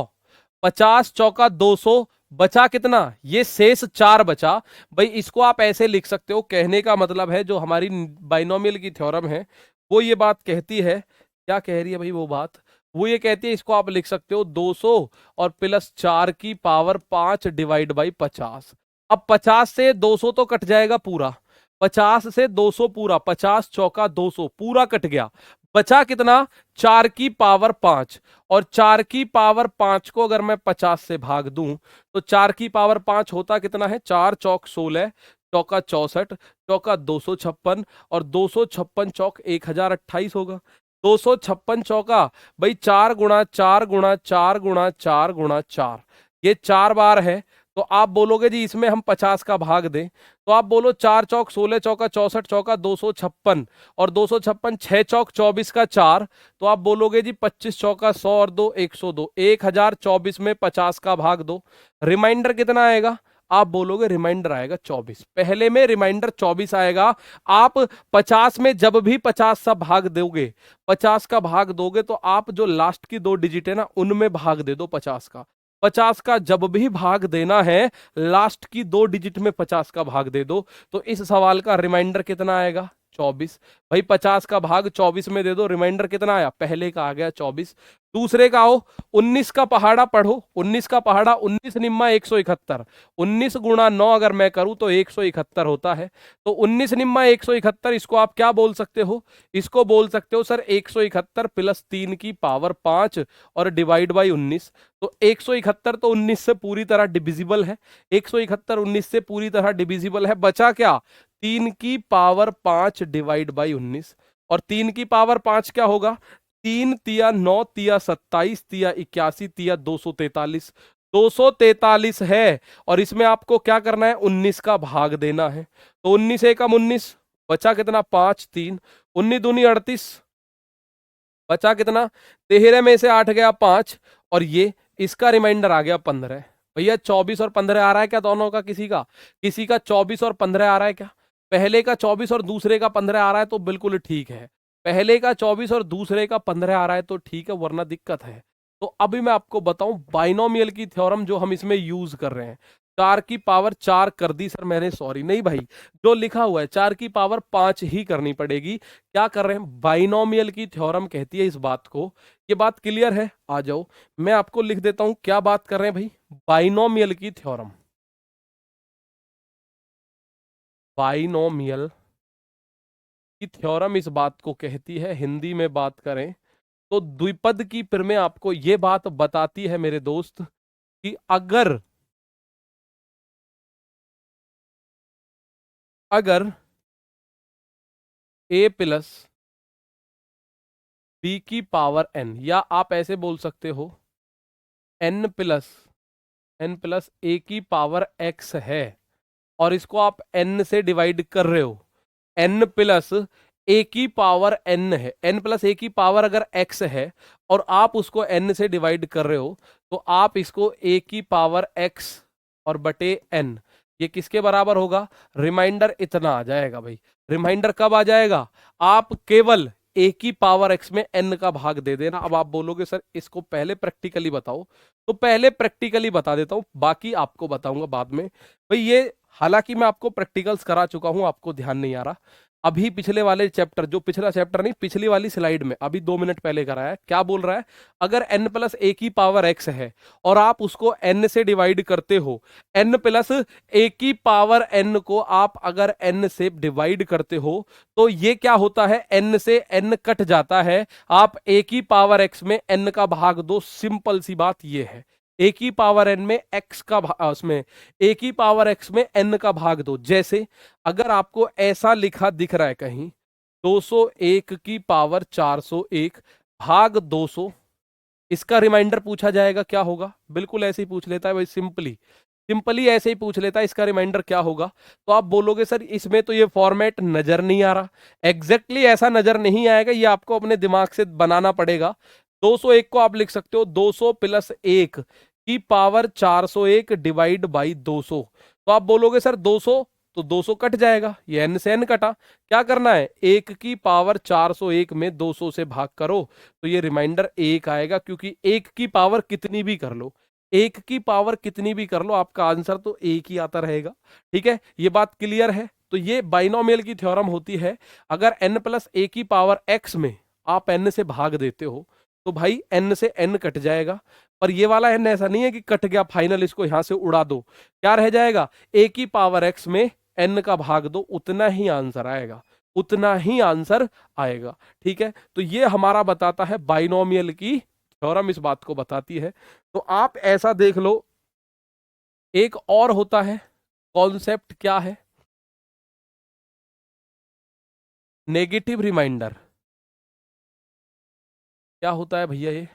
50 चौका 200, बचा कितना, ये शेष 4 बचा। भाई इसको आप ऐसे लिख सकते हो, कहने का मतलब है जो हमारी बाइनोमियल की थ्योरम है वो ये बात कहती है, क्या कह रही है भाई वो बात, वो ये कहती है, इसको आप लिख सकते हो 200 और प्लस 4 की पावर 5 डिवाइड बाई 50। अब 50 से 200 तो कट जाएगा पूरा, 50 से 200 पूरा, 50 चौका 200 पूरा कट गया, बचा कितना, 4 की पावर 5। और 4 की पावर 5 को अगर मैं 50 से भाग दूं तो 4 की पावर 5 होता कितना है, 4 चौक 16, चौका 64, चौका 256, और 256 चौक 1028 होगा। 256 चौका भाई 4 गुणा 4 गुणा 4 गुणा 4 गुणा 4, ये 4 बार है। तो आप बोलोगे जी इसमें हम 50 का भाग दें, तो आप बोलो 4 चौक 16, चौका 64, चौका 256, और 256 6 चौक 24 का 4, तो आप बोलोगे जी 25 चौका 100 और 2 102, 1024 में 50 का भाग दो, रिमाइंडर कितना आएगा, आप बोलोगे रिमाइंडर आएगा 24, पहले में रिमाइंडर 24 आएगा। आप 50 में जब भी 50 सा भाग दोगे, 50 का भाग दोगे, तो आप जो लास्ट की 2 डिजिट है ना उनमें भाग दे दो 50 का, 50 का जब भी भाग देना है लास्ट की 2 डिजिट में 50 का भाग दे दो, तो इस सवाल का रिमाइंडर कितना आएगा, 24। भाई 50 का भाग 24 में दे दो, रिमाइंडर कितना आया, पहले का आ गया 24। दूसरे का आओ, 19 का पहाड़ा पढ़ो, 19 का पहाड़ा 19 निम्मा 171, 19 गुणा 9 अगर मैं करूं तो 171 होता है। तो 19 निम्मा 171, इसको आप क्या बोल सकते हो, इसको बोल सकते हो सर 171 प्लस 3 की पावर 5 और डिवाइड बाई 19। तो 171 तो 19 से पूरी तरह डिविजिबल है, 171 19 से पूरी तरह डिविजिबल है, बचा क्या, 3 की पावर 5 डिवाइड बाई 19। और 3 की पावर 5 क्या होगा, 3 तिया 9 तिया 27 तिया 81 तिया 243, 243 है। और इसमें आपको क्या करना है, 19 का भाग देना है। तो 19 एकम 19, बचा कितना, 5 3, 19 दूनी 38, बचा कितना, 13 में से 8 गया 5, और ये इसका रिमाइंडर आ गया 15। भैया 24 और 15 आ रहा है क्या दोनों का, किसी का 24 और 15 आ रहा है क्या, पहले का 24 और दूसरे का 15 आ रहा है तो बिल्कुल ठीक है, पहले का 24 और दूसरे का 15 आ रहा है तो ठीक है, वरना दिक्कत है। तो अभी मैं आपको बताऊं बाइनोमियल की थ्योरम जो हम इसमें यूज कर रहे हैं, 4 की पावर 4 कर दी सर मैंने, सॉरी नहीं भाई, जो लिखा हुआ है 4 की पावर 5 ही करनी पड़ेगी। क्या कर रहे हैं, बाइनोमियल की थ्योरम कहती है इस बात को, ये बात क्लियर है, आ जाओ मैं आपको लिख देता हूं क्या बात कर रहे हैं भाई, बाइनोमियल की थ्योरम, बाइनोमियल की थ्योरम इस बात को कहती है, हिंदी में बात करें तो द्विपद की प्रमेय आपको यह बात बताती है मेरे दोस्त कि अगर a प्लस बी की पावर n, या आप ऐसे बोल सकते हो n प्लस a की पावर x है, और इसको आप n से डिवाइड कर रहे हो, n प्लस a की पावर n है, n प्लस a की पावर अगर x है और आप उसको n से डिवाइड कर रहे हो, तो आप इसको a की पावर x और बटे n, ये किसके बराबर होगा, रिमाइंडर इतना आ जाएगा भाई। रिमाइंडर कब आ जाएगा, आप केवल a की पावर x में n का भाग दे देना। अब आप बोलोगे सर इसको पहले प्रैक्टिकली बताओ, तो पहले प्रैक्टिकली बता देता हूं, बाकी आपको बताऊंगा बाद में। भाई ये हालांकि मैं आपको प्रैक्टिकल्स करा चुका हूं, आपको ध्यान नहीं आ रहा, अभी पिछले वाले चैप्टर, जो पिछला चैप्टर नहीं पिछली वाली स्लाइड में अभी 2 मिनट पहले कराया है, क्या बोल रहा है, अगर n प्लस a की पावर x है और आप उसको n से डिवाइड करते हो, n प्लस a की पावर n को आप अगर n से डिवाइड करते हो, तो ये क्या होता है, n से n कट जाता है, आप a की पावर x में n का भाग दो, सिंपल सी बात ये है, a की पावर n में x का उसमें a की पावर x में n का भाग दो। जैसे अगर आपको ऐसा लिखा दिख रहा है कहीं 201 की पावर 401 भाग 200, इसका रिमाइंडर पूछा जाएगा क्या होगा, बिल्कुल ऐसे ही पूछ लेता है भाई सिंपली, सिंपली ऐसे ही पूछ लेता है इसका रिमाइंडर क्या होगा, तो आप बोलोगे सर इसमें तो ये फॉर्मेट नजर नहीं आ रहा। एग्जैक्टली ऐसा नजर नहीं आएगा, ये आपको अपने दिमाग से बनाना पड़ेगा। 201 को आप लिख सकते हो 200 प्लस 1 की पावर 401 डिवाइड बाई 200। तो आप बोलोगे सर 200, तो 200 कट जाएगा, ये n से n कटा। क्या करना है, 1 की पावर 401 में 200 से भाग करो, तो ये रिमाइंडर 1 आएगा। क्योंकि 1 की पावर कितनी भी कर लो, 1 की पावर कितनी भी कर लो, आपका आंसर तो 1 ही आता रहेगा। ठीक है, ये बात क्लियर है। तो ये बाइनोमियल की थ्योरम होती है। अगर n प्लस a की पावर x में आप n से भाग देते हो, तो भाई n से n कट जाएगा। पर ये वाला n ऐसा नहीं है कि कट गया फाइनल, इसको यहां से उड़ा दो, क्या रह जाएगा, a की पावर x में n का भाग दो, उतना ही आंसर आएगा, उतना ही आंसर आएगा। ठीक है, तो ये हमारा बताता है बाइनोमियल की थ्योरम, इस बात को बताती है। तो आप ऐसा देख लो, एक और होता है कॉन्सेप्ट, क्या है, नेगेटिव रिमाइंडर। क्या होता है भैया ये,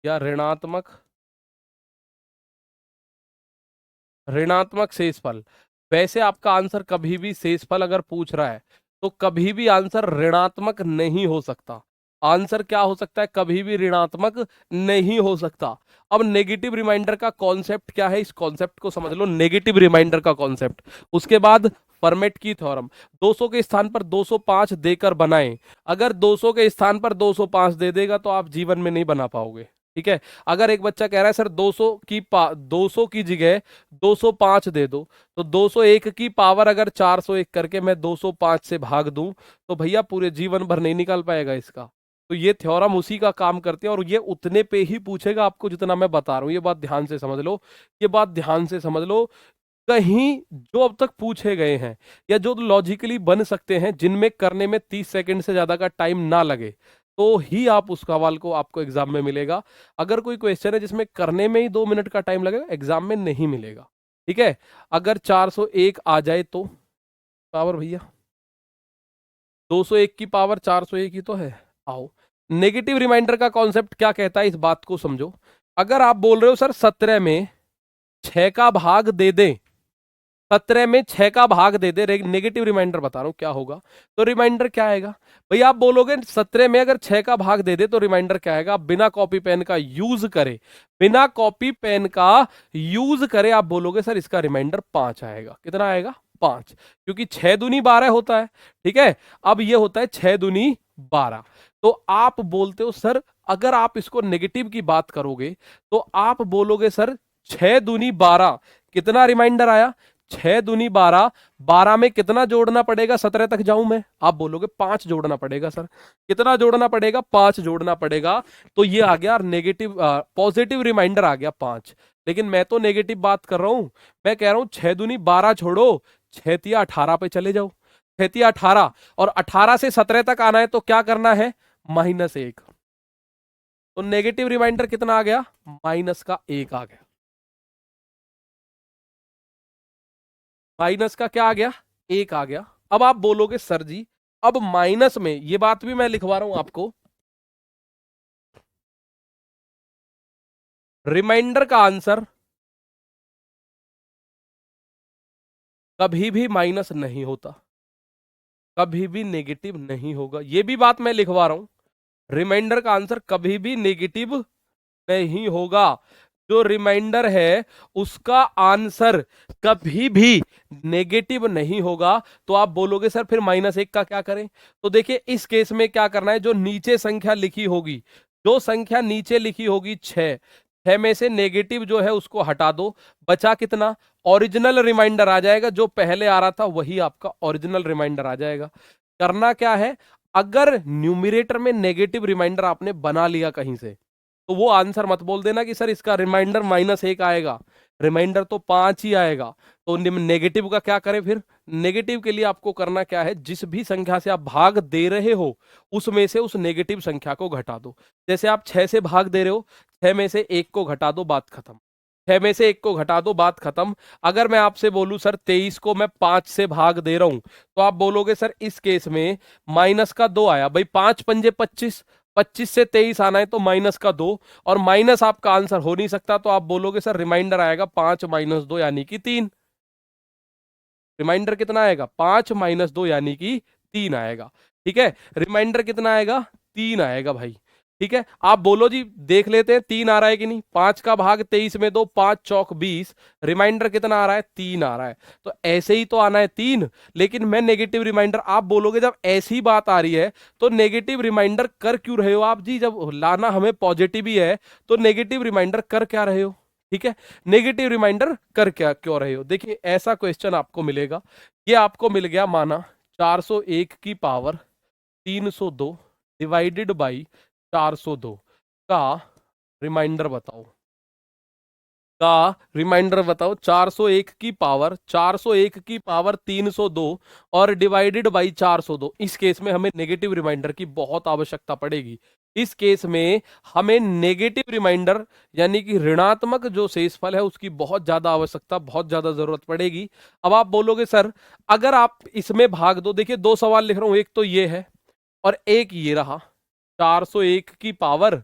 या ऋणात्मक शेषफल। वैसे आपका आंसर कभी भी शेषफल अगर पूछ रहा है तो कभी भी आंसर ऋणात्मक नहीं हो सकता। आंसर क्या हो सकता है, कभी भी ऋणात्मक नहीं हो सकता। अब नेगेटिव रिमाइंडर का कॉन्सेप्ट क्या है, इस कॉन्सेप्ट को समझ लो, नेगेटिव रिमाइंडर का कॉन्सेप्ट। उसके बाद फर्मेट की थ्योरम, 200 के स्थान पर 205 देकर बनाएं। अगर 200 के स्थान पर 205 दे देगा तो आप जीवन में नहीं बना पाओगे। ठीक है, अगर एक बच्चा कह रहा है सर 200 की जगह 205 दे दो, तो 201 की पावर अगर 401 करके मैं 205 से भाग दूं, तो भैया पूरे जीवन भर नहीं निकाल पाएगा इसका। तो ये थ्योरम उसी का काम करते हैं, और ये उतने पे ही पूछेगा आपको जितना मैं बता रहा हूं। ये बात ध्यान से समझ लो, ये बात ध्यान से समझ लो। कहीं जो अब तक पूछे गए हैं या जो लॉजिकली बन सकते हैं, जिनमें करने में 30 सेकंड से ज्यादा का टाइम ना लगे, तो ही आप उस सवाल को आपको एग्जाम में मिलेगा। अगर कोई क्वेश्चन है जिसमें करने में ही 2 मिनट का टाइम लगेगा, एग्जाम में नहीं मिलेगा। ठीक है, अगर 401 आ जाए तो पावर भैया 201 की पावर 401 ही तो है। आओ, नेगेटिव रिमाइंडर का कॉन्सेप्ट क्या कहता है, इस बात को समझो। अगर आप बोल रहे हो सर 17 में 6 का भाग दे दें, 17 में 6 का भाग दे दे, नेगेटिव रिमाइंडर बता रहा हूं क्या होगा, तो रिमाइंडर क्या आएगा भैया। आप बोलोगे 17 में अगर 6 का भाग दे दे तो रिमाइंडर क्या आएगा, बिना कॉपी पेन का यूज करे, बिना कॉपी पेन का यूज करे, आप बोलोगे सर इसका रिमाइंडर 5 आएगा। कितना आएगा, 5, क्योंकि 6 दूनी 12 होता है। ठीक है, अब ये होता है 6 दूनी 12। तो आप बोलते हो सर, अगर आप इसको नेगेटिव की बात करोगे तो आप बोलोगे सर 6 दूनी 12, कितना रिमाइंडर आया, 6 दूनी 12, 12 में कितना जोड़ना पड़ेगा, 17 तक जाऊं मैं, आप बोलोगे 5 जोड़ना पड़ेगा सर। कितना जोड़ना पड़ेगा, 5 जोड़ना पड़ेगा। तो ये आ गया नेगेटिव, पॉजिटिव रिमाइंडर आ गया 5। लेकिन मैं तो नेगेटिव बात कर रहा हूं, मैं कह रहा हूं 6 दूनी 12 छोड़ो, 6 तिया 18 पे चले जाओ, 6 तिया 18, और 18 से 17 तक आना है तो क्या करना है, -1। तो नेगेटिव रिमाइंडर कितना आ गया, -1 आ गया। माइनस का क्या आ गया, 1 आ गया। अब आप बोलोगे सर जी, अब माइनस में, ये बात भी मैं लिखवा रहा हूं आपको, रिमाइंडर का आंसर कभी भी माइनस नहीं होता, कभी भी नेगेटिव नहीं होगा। ये भी बात मैं लिखवा रहा हूं, रिमाइंडर का आंसर कभी भी नेगेटिव नहीं होगा। जो रिमाइंडर है उसका आंसर कभी भी नेगेटिव नहीं होगा। तो आप बोलोगे सर फिर -1 का क्या करें, तो देखिए इस केस में क्या करना है, जो नीचे संख्या लिखी होगी, जो संख्या नीचे लिखी होगी 6, 6 में से नेगेटिव जो है उसको हटा दो, बचा कितना, ओरिजिनल रिमाइंडर आ जाएगा। जो पहले आ रहा था वही आपका ओरिजिनल रिमाइंडर आ जाएगा। करना क्या है, अगर न्यूमिरेटर में नेगेटिव रिमाइंडर आपने बना लिया कहीं से, तो वो आंसर मत बोल देना कि सर इसका रिमाइंडर -1 आएगा, रिमाइंडर तो 5 ही आएगा। तो नेगेटिव का क्या करें फिर, नेगेटिव के लिए आपको करना क्या है, जिस भी संख्या से आप भाग दे रहे हो उसमें से उस नेगेटिव संख्या को घटा दो। जैसे आप 6 से भाग दे रहे हो, 6 में से 1 को घटा दो, बात खत्म। 6 में से 1 को घटा दो, बात खत्म। अगर मैं आपसे बोलूं सर 23 को मैं 5 से भाग दे रहा हूं, तो आप बोलोगे सर इस केस में -2 आया, भाई 5 पंजे 25, 25 से 23 आना है तो -2, और माइनस आपका आंसर हो नहीं सकता, तो आप बोलोगे सर रिमाइंडर आएगा 5 - 2 यानी कि 3। रिमाइंडर कितना आएगा? 5 - 2 यानी कि 3 आएगा। ठीक है, रिमाइंडर कितना आएगा? 3 आएगा भाई। ठीक है, आप बोलो जी, देख लेते हैं 3 आ रहा है कि नहीं। 5 का भाग 23 में दो, 5 चौक 20, रिमाइंडर कितना आ रहा है? 3 आ रहा है। तो ऐसे ही तो आना है 3, लेकिन मैं नेगेटिव रिमाइंडर, आप बोलोगे जब ऐसी बात आ रही है तो नेगेटिव रिमाइंडर कर क्यों रहे हो आप जी? जब लाना हमें पॉजिटिव ही है तो नेगेटिव रिमाइंडर कर क्या रहे हो? ठीक है, नेगेटिव रिमाइंडर कर क्या क्यों रहे हो? देखिए ऐसा क्वेश्चन आपको मिलेगा, ये आपको मिल गया, माना 401 की पावर 302 डिवाइडेड बाई 402 का रिमाइंडर बताओ। का रिमाइंडर बताओ, 401 की पावर 401 की पावर 302 और डिवाइडेड बाई 402। इस केस में हमें नेगेटिव रिमाइंडर की बहुत आवश्यकता पड़ेगी। इस केस में हमें नेगेटिव रिमाइंडर यानी कि ऋणात्मक जो शेषफल है उसकी बहुत ज्यादा आवश्यकता, बहुत ज्यादा जरूरत पड़ेगी। अब आप बोलोगे सर अगर आप इसमें भाग दो, देखिए दो सवाल लिख रहा हूं, एक तो ये है और एक ये रहा, 401 की पावर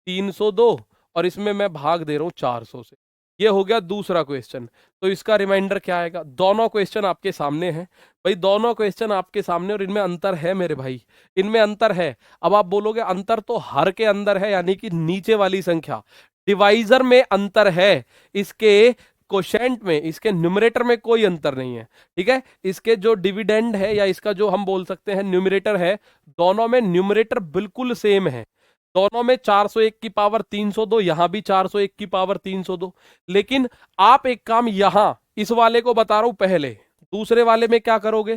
302 और इसमें मैं भाग दे रहा हूं 400 से। ये हो गया दूसरा क्वेश्चन। तो इसका रिमाइंडर क्या आएगा? दोनों क्वेश्चन आपके सामने हैं भाई, दोनों क्वेश्चन आपके सामने, और इनमें अंतर है मेरे भाई, इनमें अंतर है। अब आप बोलोगे अंतर तो हर के अंदर है, यानी कि नीचे वाली संख्या, डिवाइजर में अंतर है, इसके कोशेंट में, इसके न्यूमरेटर में कोई अंतर नहीं है। ठीक है, इसके जो डिविडेंड है या इसका जो हम बोल सकते हैं न्यूमरेटर है, दोनों में न्यूमरेटर बिल्कुल सेम है। दोनों में 401 की पावर 302, यहां भी 401 की पावर 302। लेकिन आप एक काम यहां इस वाले को बता रहा हूं पहले, दूसरे वाले में क्या करोगे?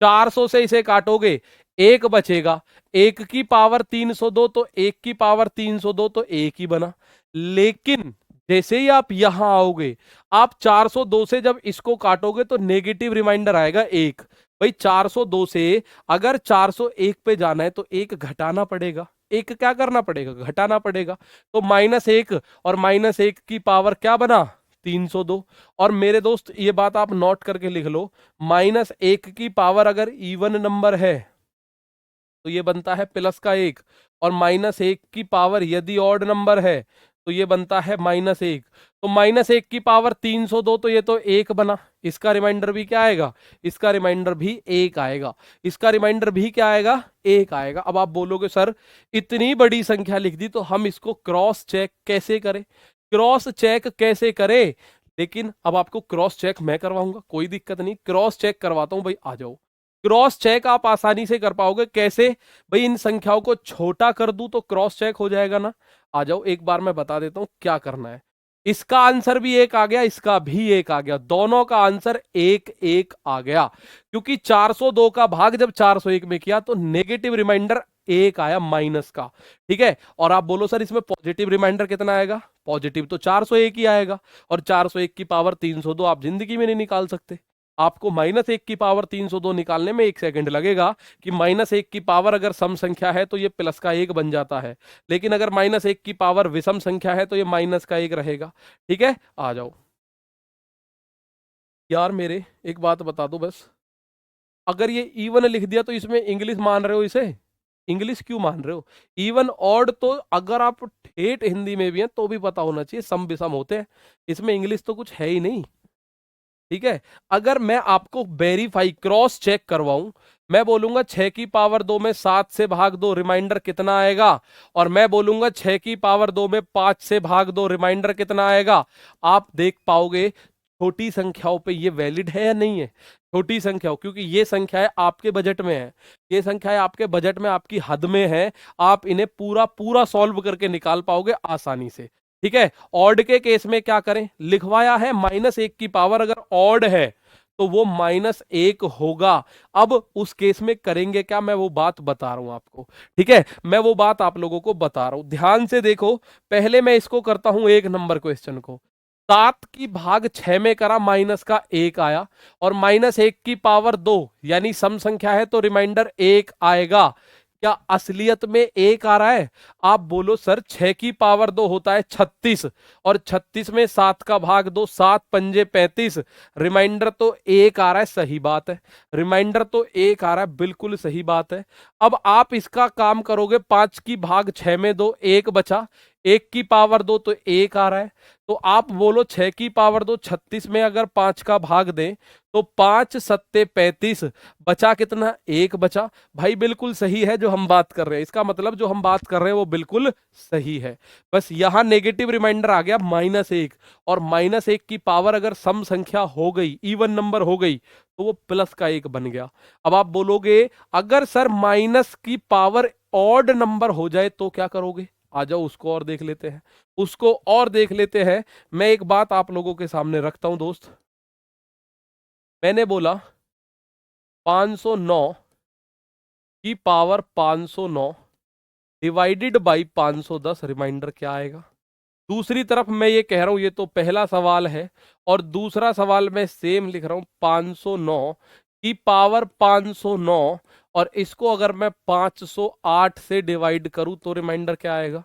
400 से इसे काटोगे, एक बचेगा, एक की पावर 302 तो एक की पावर 302 तो एक ही बना। लेकिन जैसे ही आप यहां आओगे, आप 402 से जब इसको काटोगे तो नेगेटिव रिमाइंडर आएगा एक। भाई 402 से अगर 401 पे जाना है तो एक घटाना पड़ेगा। एक क्या करना पड़ेगा? घटाना पड़ेगा। तो -1 और -1 की पावर क्या बना? 302। और मेरे दोस्त ये बात आप नोट करके लिख लो, -1 की पावर अगर इवन नंबर है तो ये बनता है +1, और -1 की पावर यदि ऑड नंबर है तो ये बनता है -1। तो -1 की पावर 302 तो ये तो 1 बना, इसका रिमाइंडर भी क्या आएगा? इसका रिमाइंडर भी 1 आएगा। इसका रिमाइंडर भी क्या आएगा? 1 आएगा। अब आप बोलोगे सर इतनी बड़ी संख्या लिख दी तो हम इसको क्रॉस चेक कैसे करें? क्रॉस चेक कैसे करें? लेकिन अब आपको क्रॉस चेक मैं करवाऊंगा, कोई दिक्कत नहीं, क्रॉस चेक करवाता हूं भाई, आ जाओ। क्रॉस चेक आप आसानी से कर पाओगे, कैसे भाई? इन संख्याओं को छोटा कर दूं तो क्रॉस चेक हो जाएगा ना। आ जाओ, एक बार मैं बता देता हूं क्या करना है। इसका आंसर भी 1 आ गया, इसका भी 1 आ गया, दोनों का आंसर 1 1 आ गया। क्योंकि 402 का भाग जब 401 में किया तो नेगेटिव रिमाइंडर 1 आया माइनस का। ठीक है, और आप बोलो सर इसमें पॉजिटिव रिमाइंडर कितना आएगा? पॉजिटिव तो 401 ही आएगा, और 401 की पावर 302 आप जिंदगी में नहीं निकाल सकते। आपको -1 की पावर 302 निकालने में 1 सेकंड लगेगा, कि -1 की पावर अगर सम संख्या है तो ये प्लस का 1 बन जाता है, लेकिन अगर -1 की पावर विषम संख्या है तो ये माइनस का 1 रहेगा। ठीक है, आ जाओ यार मेरे, एक बात बता दो बस, अगर ये इवन लिख दिया तो इसमें इंग्लिश मान रहे हो इसे? इंग्लिश क्यों मान रहे हो? इवन ऑड तो अगर आप ठेठ हिंदी में भी हैं तो भी पता होना चाहिए, सम विषम होते हैं, इसमें इंग्लिश तो कुछ है ही नहीं। ठीक है, अगर मैं आपको वेरीफाई क्रॉस चेक करवाऊं, मैं बोलूंगा 6 की पावर 2 में 7 से भाग दो, रिमाइंडर कितना आएगा? और मैं बोलूंगा 6 की पावर 2 में 5 से भाग दो, रिमाइंडर कितना आएगा? आप देख पाओगे छोटी संख्याओं पे ये वैलिड है या नहीं है। छोटी संख्याओं, क्योंकि ये संख्याएं आपके बजट में है, ये संख्याएं आपके बजट में, आपकी हद में है, आप इन्हें पूरा पूरा सॉल्व करके निकाल पाओगे आसानी से। ठीक है, ऑड के केस में क्या करें? लिखवाया है -1 की पावर अगर ऑड है तो वो -1 होगा। अब उस केस में करेंगे क्या, मैं वो बात बता रहा हूं आपको। ठीक है, मैं वो बात आप लोगों को बता रहा हूं, ध्यान से देखो। पहले मैं इसको करता हूं 1 नंबर क्वेश्चन को। 7 की भाग 6 में करा, माइनस का 1 आया, और -1 की पावर 2 यानी सम संख्या है तो रिमाइंडर 1 आएगा। क्या असलियत में एक आ रहा है? आप बोलो सर 6 की पावर 2 होता है 36, और 36 में 7 का भाग 2, 7 पंजे 35, रिमाइंडर तो एक आ रहा है। सही बात है, रिमाइंडर तो एक आ रहा है, बिल्कुल सही बात है। अब आप इसका काम करोगे, 5 की भाग 6 में 2, एक बचा, 1 की पावर 2 तो एक आ रहा है। तो आप बोलो 6 की पावर 2 36 में अगर 5 का भाग दें तो 5 सत्ते 35, बचा कितना? एक बचा। भाई बिल्कुल सही है जो हम बात कर रहे हैं, इसका मतलब जो हम बात कर रहे हैं वो बिल्कुल सही है। बस यहां नेगेटिव रिमाइंडर आ गया -1, और -1 की पावर अगर सम संख्या हो गई, इवन नंबर हो गई, तो वो प्लस का 1 बन गया। अब आप बोलोगे अगर सर माइनस की पावर ऑड नंबर हो जाए तो क्या करोगे? आ जाओ उसको और देख लेते हैं, उसको और देख लेते हैं। मैं एक बात आप लोगों के सामने रखता हूं दोस्त। मैंने बोला 509 की पावर 509 डिवाइडेड बाई 510, रिमाइंडर क्या आएगा? दूसरी तरफ मैं ये कह रहा हूं, ये तो पहला सवाल है, और दूसरा सवाल मैं सेम लिख रहा हूं 509 की पावर 509, और इसको अगर मैं 508 से डिवाइड करूं तो रिमाइंडर क्या आएगा?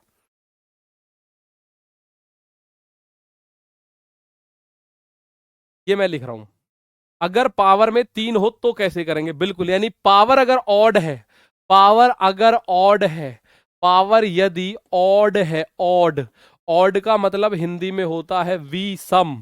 ये मैं लिख रहा हूं। अगर पावर में 3 हो तो कैसे करेंगे? बिल्कुल, यानी पावर अगर ऑड है, पावर अगर ऑड है, पावर यदि ऑड है, ऑड, ऑड का मतलब हिंदी में होता है विषम,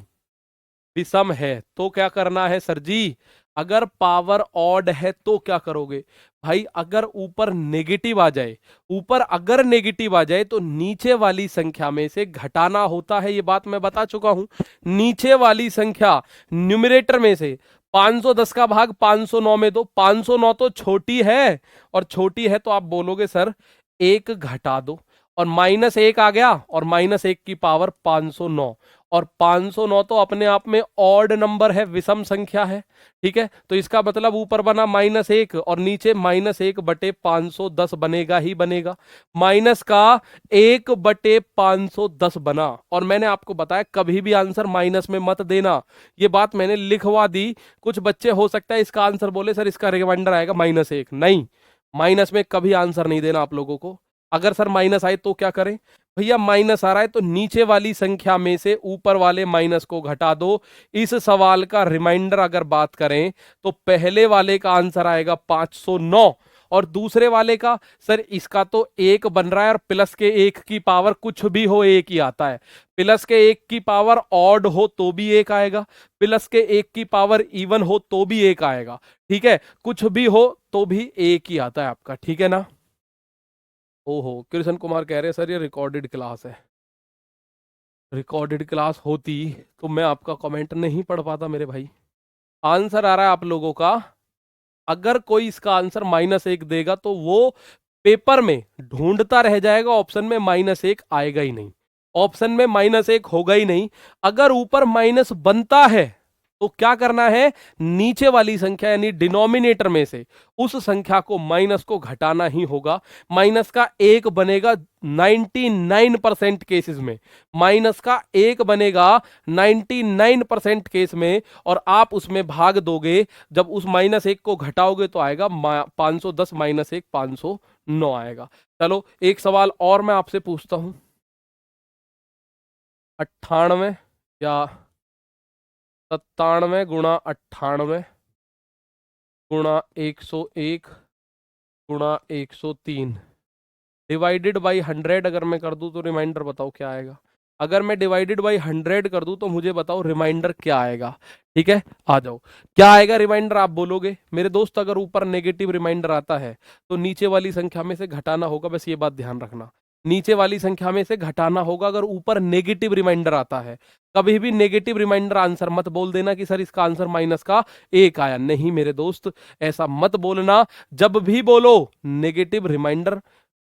विषम है, तो क्या करना है सर जी? अगर पावर ऑड है तो क्या करोगे? भाई अगर ऊपर नेगेटिव आ जाए, ऊपर अगर नेगेटिव आ जाए तो नीचे वाली संख्या में से घटाना होता है, ये बात मैं बता चुका हूं। नीचे वाली संख्या न्यूमरेटर में से 510 का भाग 509 में दो, 509 तो छोटी है, और छोटी है तो आप बोलोगे सर एक घटा दो, और -1 आ गया, और -1 की पावर 509, और 509 तो अपने आप में ऑड नंबर है, विषम संख्या है। ठीक है, तो इसका मतलब ऊपर बना -1 और नीचे -1/510 बनेगा ही बनेगा। माइनस का 1/510 बना, और मैंने आपको बताया कभी भी आंसर माइनस में मत देना, ये बात मैंने लिखवा दी। कुछ बच्चे हो सकता है इसका आंसर बोले सर इसका रिमाइंडर आएगा -1, नहीं, माइनस में कभी आंसर नहीं देना आप लोगों को। अगर सर माइनस आए तो क्या करें? भैया माइनस आ रहा है तो नीचे वाली संख्या में से ऊपर वाले माइनस को घटा दो। इस सवाल का रिमाइंडर अगर बात करें तो पहले वाले का आंसर आएगा 509, और दूसरे वाले का सर इसका तो एक बन रहा है, और प्लस के 1 की पावर कुछ भी हो एक ही आता है। प्लस के 1 की पावर ऑड हो तो भी एक आएगा, प्लस के 1 की पावर इवन हो तो भी एक आएगा। ठीक है, कुछ भी हो तो भी एक ही आता है आपका, ठीक है ना? ओहो, कृष्ण कुमार कह रहे हैं सर ये रिकॉर्डेड क्लास है। रिकॉर्डेड क्लास होती तो मैं आपका कमेंट नहीं पढ़ पाता मेरे भाई। आंसर आ रहा है आप लोगों का, अगर कोई इसका आंसर -1 देगा तो वो पेपर में ढूंढता रह जाएगा, ऑप्शन में -1 आएगा ही नहीं, ऑप्शन में -1 होगा ही नहीं। अगर ऊपर माइनस बनता है तो क्या करना है? नीचे वाली संख्या यानी डिनोमिनेटर में से उस संख्या को, माइनस को घटाना ही होगा। माइनस का 1 बनेगा 99% केसेस में, माइनस का 1 बनेगा 99% केस में, और आप उसमें भाग दोगे, जब उस -1 को घटाओगे तो आएगा 510 -1 509 आएगा। चलो एक सवाल और मैं आपसे पूछता हूं, 98 या 97 गुणा 98 गुणा 101 गुणा 103 डिवाइडेड बाई 100 अगर मैं कर दूं तो रिमाइंडर बताओ क्या आएगा? अगर मैं डिवाइडेड बाई 100 कर दूं तो मुझे बताओ रिमाइंडर क्या आएगा? ठीक है, आ जाओ, क्या आएगा रिमाइंडर आप बोलोगे मेरे दोस्त? अगर ऊपर नेगेटिव रिमाइंडर आता है तो नीचे वाली संख्या में से घटाना होगा, बस ये बात ध्यान रखना, नीचे वाली संख्या में से घटाना होगा अगर ऊपर नेगेटिव रिमाइंडर आता है। कभी भी नेगेटिव रिमाइंडर आंसर मत बोल देना कि सर इसका आंसर -1 आया, नहीं मेरे दोस्त, ऐसा मत बोलना। जब भी बोलो नेगेटिव रिमाइंडर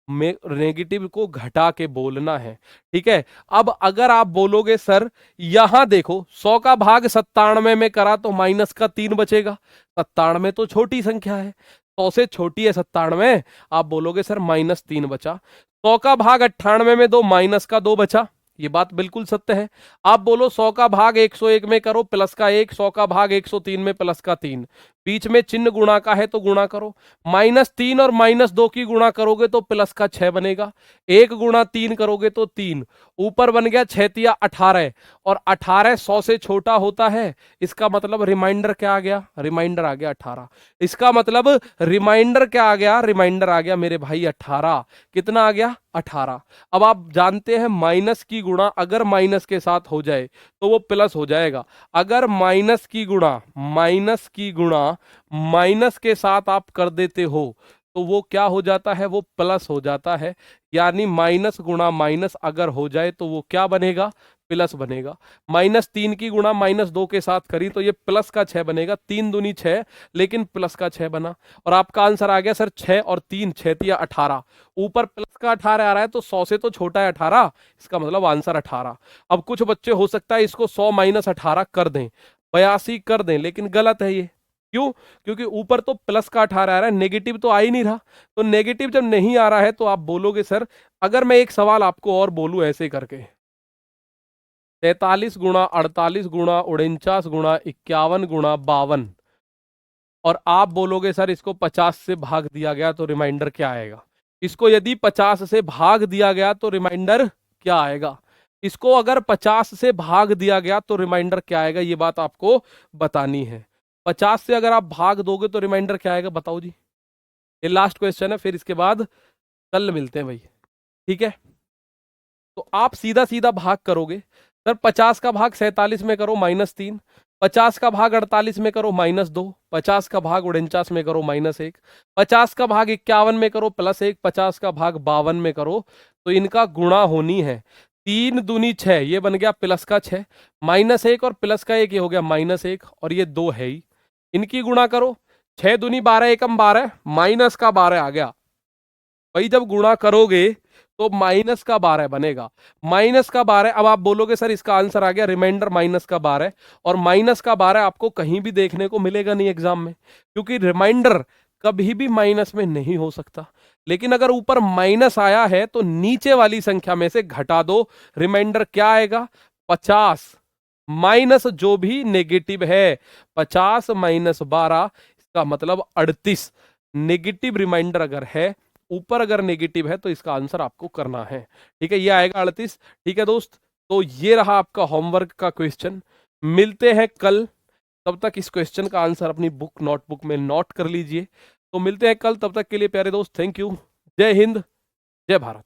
में नेगेटिव को घटा के बोलना है, ठीक है? अब अगर आप बोलोगे सर यहां देखो 100 का भाग 97 में करा तो -3 बचेगा, 97 तो छोटी संख्या है, 100 से छोटी है 97, आप बोलोगे सर -3 बचा। 100 का भाग 98 में दो, -2 बचा, ये बात बिल्कुल सत्य है। आप बोलो 100 का भाग 101 में करो प्लस का 1, 100 का भाग 103 में प्लस का 3, बीच में चिन्ह गुणा का है तो गुणा करो। -3 और -2 की गुणा करोगे तो प्लस का 6 बनेगा। 1 गुणा 3 करोगे तो 3, ऊपर बन गया 6 तिया 18, और 18 100 से छोटा होता है। इसका मतलब रिमाइंडर क्या आ गया? रिमाइंडर आ गया 18। इसका मतलब रिमाइंडर क्या आ गया? रिमाइंडर आ गया मेरे भाई 18। कितना आ गया? 18। अब आप जानते हैं माइनस की गुणा अगर माइनस के साथ हो जाए तो वो प्लस हो जाएगा। अगर माइनस की गुणा माइनस के साथ आप कर देते हो तो वो क्या हो जाता है? वो प्लस हो जाता है। यानी माइनस गुणा माइनस अगर हो जाए तो वो क्या बनेगा? प्लस बनेगा। -3 की गुणा -2 के साथ करी तो ये प्लस का 6 बनेगा। 3 दूनी 6, लेकिन प्लस का 6 बना। और आपका आंसर आ गया सर 6 और 3, 6 तिया 18। ऊपर प्लस का 18 आ रहा है तो 100 से तो छोटा है 18, इसका मतलब आंसर 18। अब कुछ बच्चे हो सकता है इसको 100 - 18 कर दें, 82 कर दें, लेकिन गलत है ये। क्यों? क्योंकि ऊपर तो प्लस का 18 आ रहा है, नेगेटिव तो आ ही नहीं रहा। तो नेगेटिव जब नहीं आ रहा है तो आप बोलोगे सर, अगर मैं एक सवाल आपको और बोलूं ऐसे करके, 43 गुणा 48 गुणा 49 गुणा 51 गुणा 52, और आप बोलोगे सर इसको 50 से भाग दिया गया तो रिमाइंडर क्या आएगा? इसको यदि 50 से भाग दिया गया तो रिमाइंडर क्या आएगा? इसको अगर 50 से भाग दिया गया तो रिमाइंडर क्या आएगा? ये बात आपको बतानी है। 50 से अगर आप भाग दोगे तो रिमाइंडर क्या आएगा? बताओ जी। ये लास्ट क्वेश्चन है, फिर इसके बाद कल मिलते हैं भाई। ठीक है, तो आप सीधा सीधा भाग करोगे। सर 50 का भाग 47 में करो -3, 50 का भाग 48 में करो -2, 50 का भाग 49 में करो -1, 50 का भाग 51 में करो +1, 50 का भाग 52 में करो। तो इनका गुणा होनी है। 3 दूनी 6, ये बन गया प्लस का 6, -1 और प्लस का 1 ये हो गया -1, और ये 2 है ही। इनकी गुणा करो, 6 दूनी 12, एकम 12, माइनस का 12 आ गया भाई। जब गुणा करोगे तो -12 बनेगा। -12, अब आप बोलोगे सर इसका आंसर आ गया रिमाइंडर -12, और -12 आपको कहीं भी देखने को मिलेगा नहीं एग्जाम में, क्योंकि रिमाइंडर कभी भी माइनस में नहीं हो सकता। लेकिन अगर ऊपर माइनस आया है तो नीचे वाली संख्या में से घटा दो, रिमाइंडर क्या आएगा? 50 माइनस जो भी नेगेटिव है, 50 - 12, इसका मतलब 38। नेगेटिव रिमाइंडर अगर है, ऊपर अगर नेगेटिव है, तो इसका आंसर आपको करना है। ठीक है, ये आएगा 38। ठीक है दोस्त, तो ये रहा आपका होमवर्क का क्वेश्चन। मिलते हैं कल, तब तक इस क्वेश्चन का आंसर अपनी बुक नोटबुक में नोट कर लीजिए। तो मिलते हैं कल, तब तक के लिए प्यारे दोस्त थैंक यू। जय हिंद, जय भारत।